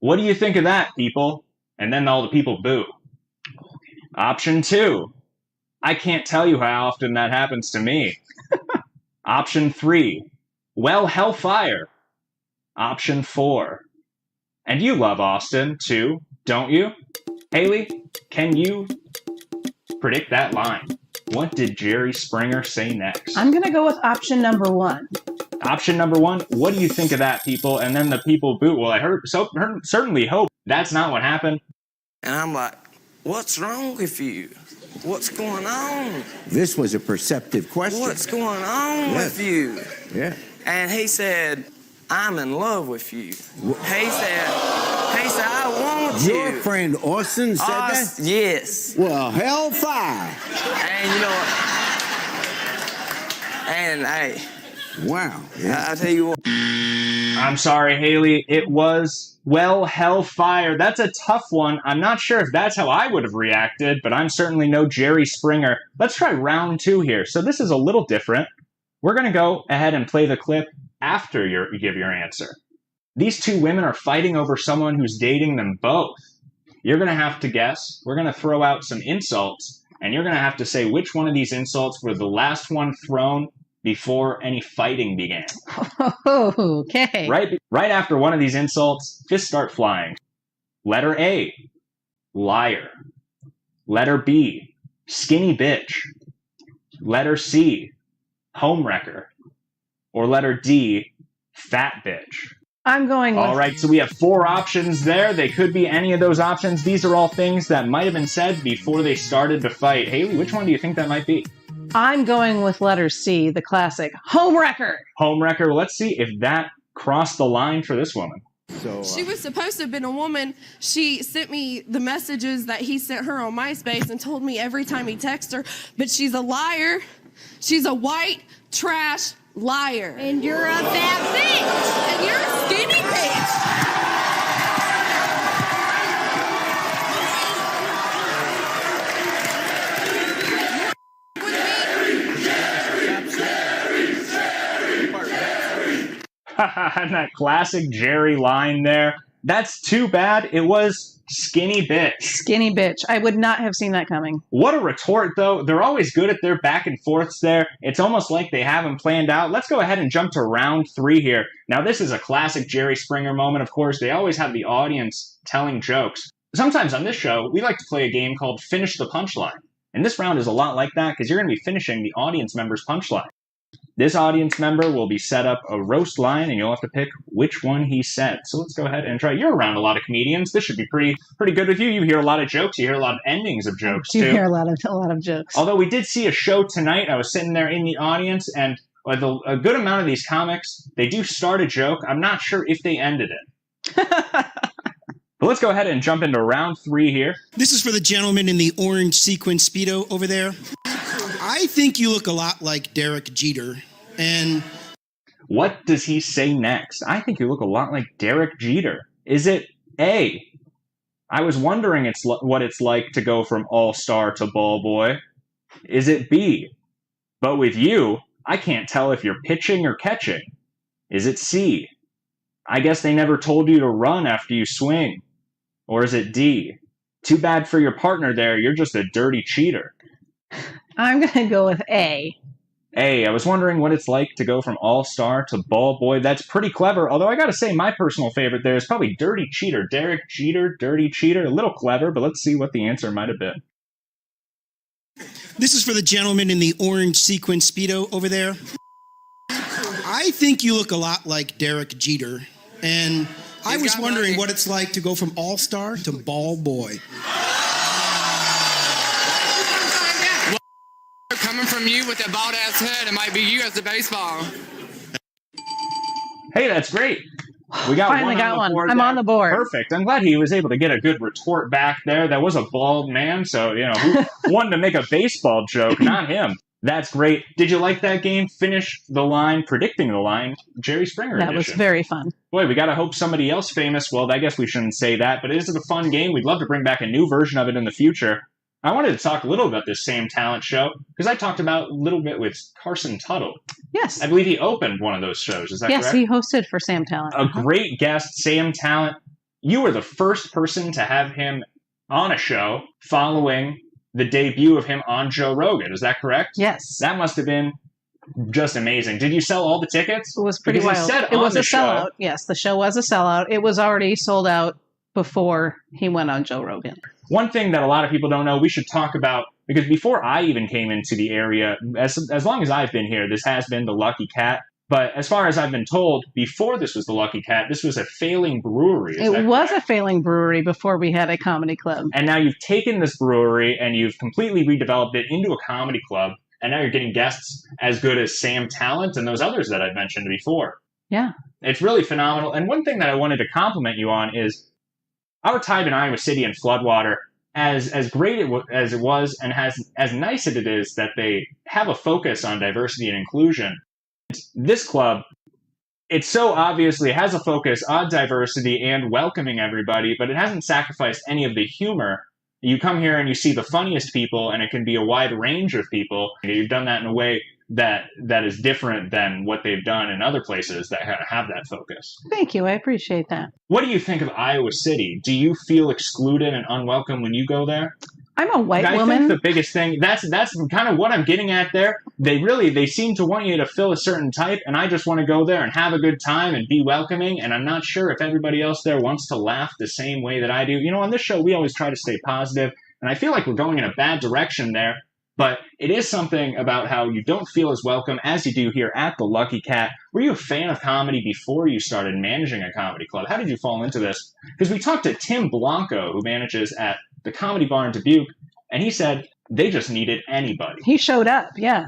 What do you think of that, people? And then all the people boo. Option 2. I can't tell you how often that happens to me. Option 3. Well, hellfire. Option 4. And you love Austin, too, don't you? Haley, can you predict that line? What did Jerry Springer say next? I'm going to go with option number 1. Option number 1, what do you think of that, people? And then the people boo. Well, I certainly hope that's not what happened. And I'm like, what's wrong with you? What's going on? This was a perceptive question. What's going on with you? Yeah. And he said, I'm in love with you. He said, I want you. Your friend Austin said that? Yes. Well, hellfire. And you know what? And hey. Wow. Yeah. I'll tell you what. I'm sorry, Haley. It was, well, hellfire. That's a tough one. I'm not sure if that's how I would have reacted, but I'm certainly no Jerry Springer. Let's try round 2 here. So this is a little different. We're going to go ahead and play the clip after you give your answer. These 2 women are fighting over someone who's dating them both. You're going to have to guess. We're going to throw out some insults, and you're going to have to say which one of these insults were the last one thrown before any fighting began. Okay. Right after one of these insults, fists start flying. Letter A, liar. Letter B, skinny bitch. Letter C, homewrecker. Or letter D, fat bitch. I'm going with... All right, so we have 4 options there. They could be any of those options. These are all things that might have been said before they started to fight. Haley, which one do you think that might be? I'm going with letter C, the classic homewrecker. Homewrecker. Well, let's see if that crossed the line for this woman. She was supposed to have been a woman. She sent me the messages that he sent her on MySpace and told me every time he texted her, but she's a liar. She's a white trash liar. And you're a fat bitch. And you're a skinny bitch. And that classic Jerry line there. That's too bad. It was skinny bitch. Skinny bitch. I would not have seen that coming. What a retort, though. They're always good at their back and forths there. It's almost like they have them planned out. Let's go ahead and jump to round 3 here. Now, this is a classic Jerry Springer moment, of course. They always have the audience telling jokes. Sometimes on this show, we like to play a game called Finish the Punchline. And this round is a lot like that because you're going to be finishing the audience member's punchline. This audience member will be set up a roast line, and you'll have to pick which one he said. So let's go ahead and try. You're around a lot of comedians. This should be pretty good with you. You hear a lot of jokes. You hear a lot of endings of jokes, too. You hear a lot of jokes. Although we did see a show tonight. I was sitting there in the audience, and with a good amount of these comics, they do start a joke. I'm not sure if they ended it. But let's go ahead and jump into round 3 here. This is for the gentleman in the orange sequin Speedo over there. I think you look a lot like Derek Jeter. And what does he say next? I think you look a lot like Derek Jeter. Is it A, I was wondering what it's like to go from all-star to ball boy? Is it B, but with you, I can't tell if you're pitching or catching? Is it C, I guess they never told you to run after you swing? Or is it D, too bad for your partner there, you're just a dirty cheater? I'm going to go with A. A, I was wondering what it's like to go from all-star to ball boy. That's pretty clever, although I gotta say my personal favorite there is probably dirty cheater. Derek Jeter, dirty cheater. A little clever, but let's see what the answer might have been. This is for the gentleman in the orange sequin Speedo over there. I think you look a lot like Derek Jeter. And I was wondering what it's like to go from all-star to ball boy. Coming from you with that bald ass head, it might be you as the baseball. Hey, that's great. We got Finally got one. I'm on the board. Perfect. I'm glad he was able to get a good retort back there. That was a bald man, so, who wanted to make a baseball joke? Not him. That's great. Did you like that game? Finish the line, predicting the line, Jerry Springer edition. That was very fun. Boy, we got to hope somebody else famous. Well, I guess we shouldn't say that, but it is a fun game. We'd love to bring back a new version of it in the future. I wanted to talk a little about this Sam Talent show, because I talked about a little bit with Carson Tuttle. Yes. I believe he opened one of those shows. Is that correct? Yes, he hosted for Sam Talent. A great guest, Sam Talent. You were the first person to have him on a show following the debut of him on Joe Rogan. Is that correct? Yes. That must have been just amazing. Did you sell all the tickets? It was pretty wild. It was a sellout. Yes, the show was a sellout. It was already sold out before he went on Joe Rogan. One thing that a lot of people don't know, we should talk about, because before I even came into the area, as long as I've been here, this has been the Lucky Cat. But as far as I've been told, before this was the Lucky Cat, this was a failing brewery. It was a failing brewery before we had a comedy club. And now you've taken this brewery and you've completely redeveloped it into a comedy club. And now you're getting guests as good as Sam Talent and those others that I've mentioned before. Yeah. It's really phenomenal. And one thing that I wanted to compliment you on is our time in Iowa City and Floodwater, as great as it was and as nice as it is that they have a focus on diversity and inclusion, this club, it so obviously has a focus on diversity and welcoming everybody, but it hasn't sacrificed any of the humor. You come here and you see the funniest people, and it can be a wide range of people. You've done that in a way that is different than what they've done in other places that have that focus. Thank you. I appreciate that. What do you think of Iowa City? Do you feel excluded and unwelcome when you go there? I'm a white woman. I think the biggest thing, that's kind of what I'm getting at there. They seem to want you to fill a certain type, and I just want to go there and have a good time and be welcoming, and I'm not sure if everybody else there wants to laugh the same way that I do. On this show, we always try to stay positive, and I feel like we're going in a bad direction there. But it is something about how you don't feel as welcome as you do here at the Lucky Cat. Were you a fan of comedy before you started managing a comedy club? How did you fall into this? Because we talked to Tim Blanco, who manages at the Comedy Bar in Dubuque, and he said they just needed anybody. He showed up, yeah.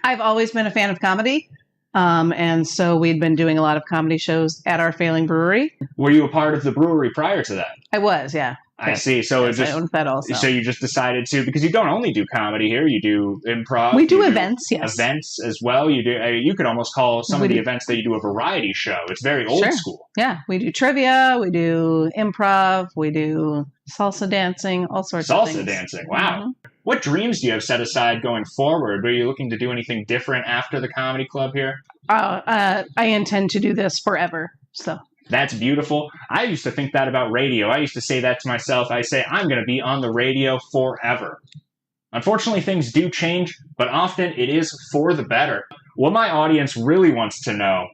I've always been a fan of comedy, and so we'd been doing a lot of comedy shows at our failing brewery. Were you a part of the brewery prior to that? I was, yeah. I see. So yes, I owned that also. So you just decided to, because you don't only do comedy here, you do improv. We do events, yes. Events as well. You do. You could almost call some of the events that you do a variety show. It's very old school. Yeah, we do trivia, we do improv, we do salsa dancing, all sorts of things. Salsa dancing, wow. Mm-hmm. what dreams do you have set aside going forward? Are you looking to do anything different after the comedy club here? I intend to do this forever. So that's beautiful. I used to think that about radio. I used to say that to myself. I say, I'm going to be on the radio forever. Unfortunately, things do change, but often it is for the better. What my audience really wants to know,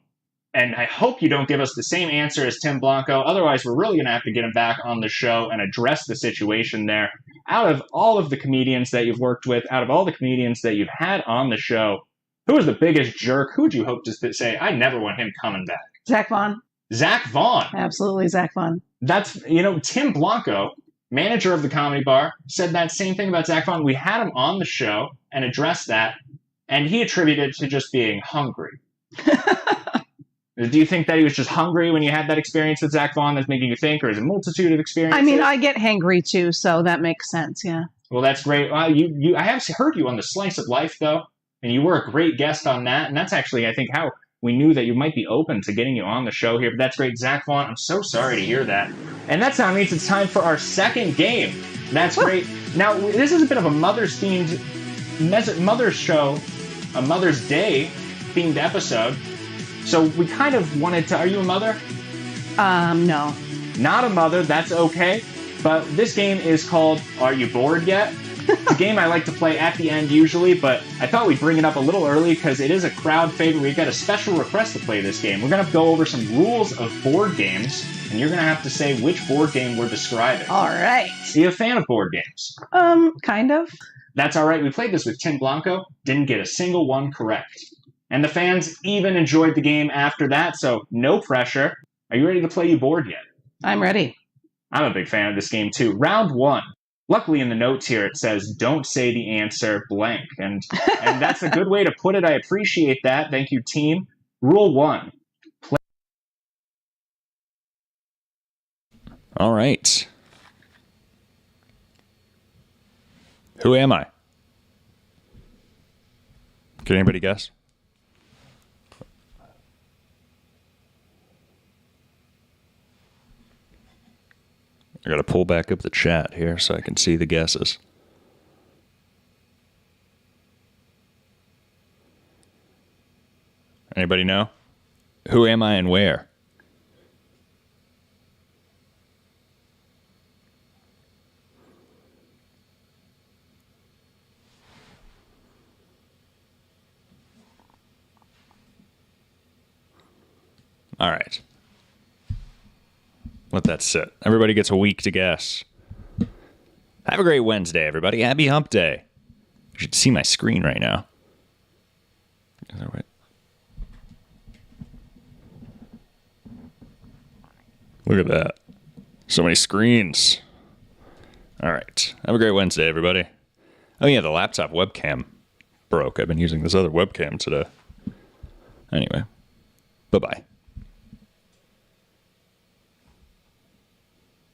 and I hope you don't give us the same answer as Tim Blanco, otherwise we're really going to have to get him back on the show and address the situation there. Out of all of the comedians that you've worked with, out of all the comedians that you've had on the show, who was the biggest jerk? Who would you hope to say, I never want him coming back? Zach Vaughn. Zach Vaughn. Absolutely, Zach Vaughn. That's, Tim Blanco, manager of the Comedy Bar, said that same thing about Zach Vaughn. We had him on the show and addressed that, and he attributed it to just being hungry. Do you think that he was just hungry when you had that experience with Zach Vaughn that's making you think, or is it a multitude of experiences? I mean, I get hangry too, so that makes sense, yeah. Well, that's great. I have heard you on the Slice of Life, though, and you were a great guest on that, and that's actually, I think, how we knew that you might be open to getting you on the show here, but that's great. Zach Vaughn, I'm so sorry to hear that. And that now means it's time for our second game. That's great. Now, this is a bit of a Mother's-themed Mother's show, a Mother's Day-themed episode. So we kind of wanted to... Are you a mother? No. Not a mother, that's okay. But this game is called Are You Bored Yet? It's a game I like to play at the end usually, but I thought we'd bring it up a little early because it is a crowd favorite. We've got a special request to play this game. We're going to go over some rules of board games, and you're going to have to say which board game we're describing. All right. Are you a fan of board games? Kind of. That's all right. We played this with Tim Blanco. Didn't get a single one correct. And the fans even enjoyed the game after that, so no pressure. Are you ready to play You Bored Yet? I'm ready. I'm a big fan of this game, too. Round 1. Luckily, in the notes here, it says, don't say the answer blank. And that's a good way to put it. I appreciate that. Thank you, team. Rule 1. Play. All right. Who am I? Can anybody guess? I gotta pull back up the chat here so I can see the guesses. Anybody know? Who am I and where? All right. Let that sit. Everybody gets a week to guess. Have a great Wednesday, everybody. Happy Hump Day. You should see my screen right now. Look at that. So many screens. All right. Have a great Wednesday, everybody. Oh, yeah, the laptop webcam broke. I've been using this other webcam today. Anyway. Bye-bye.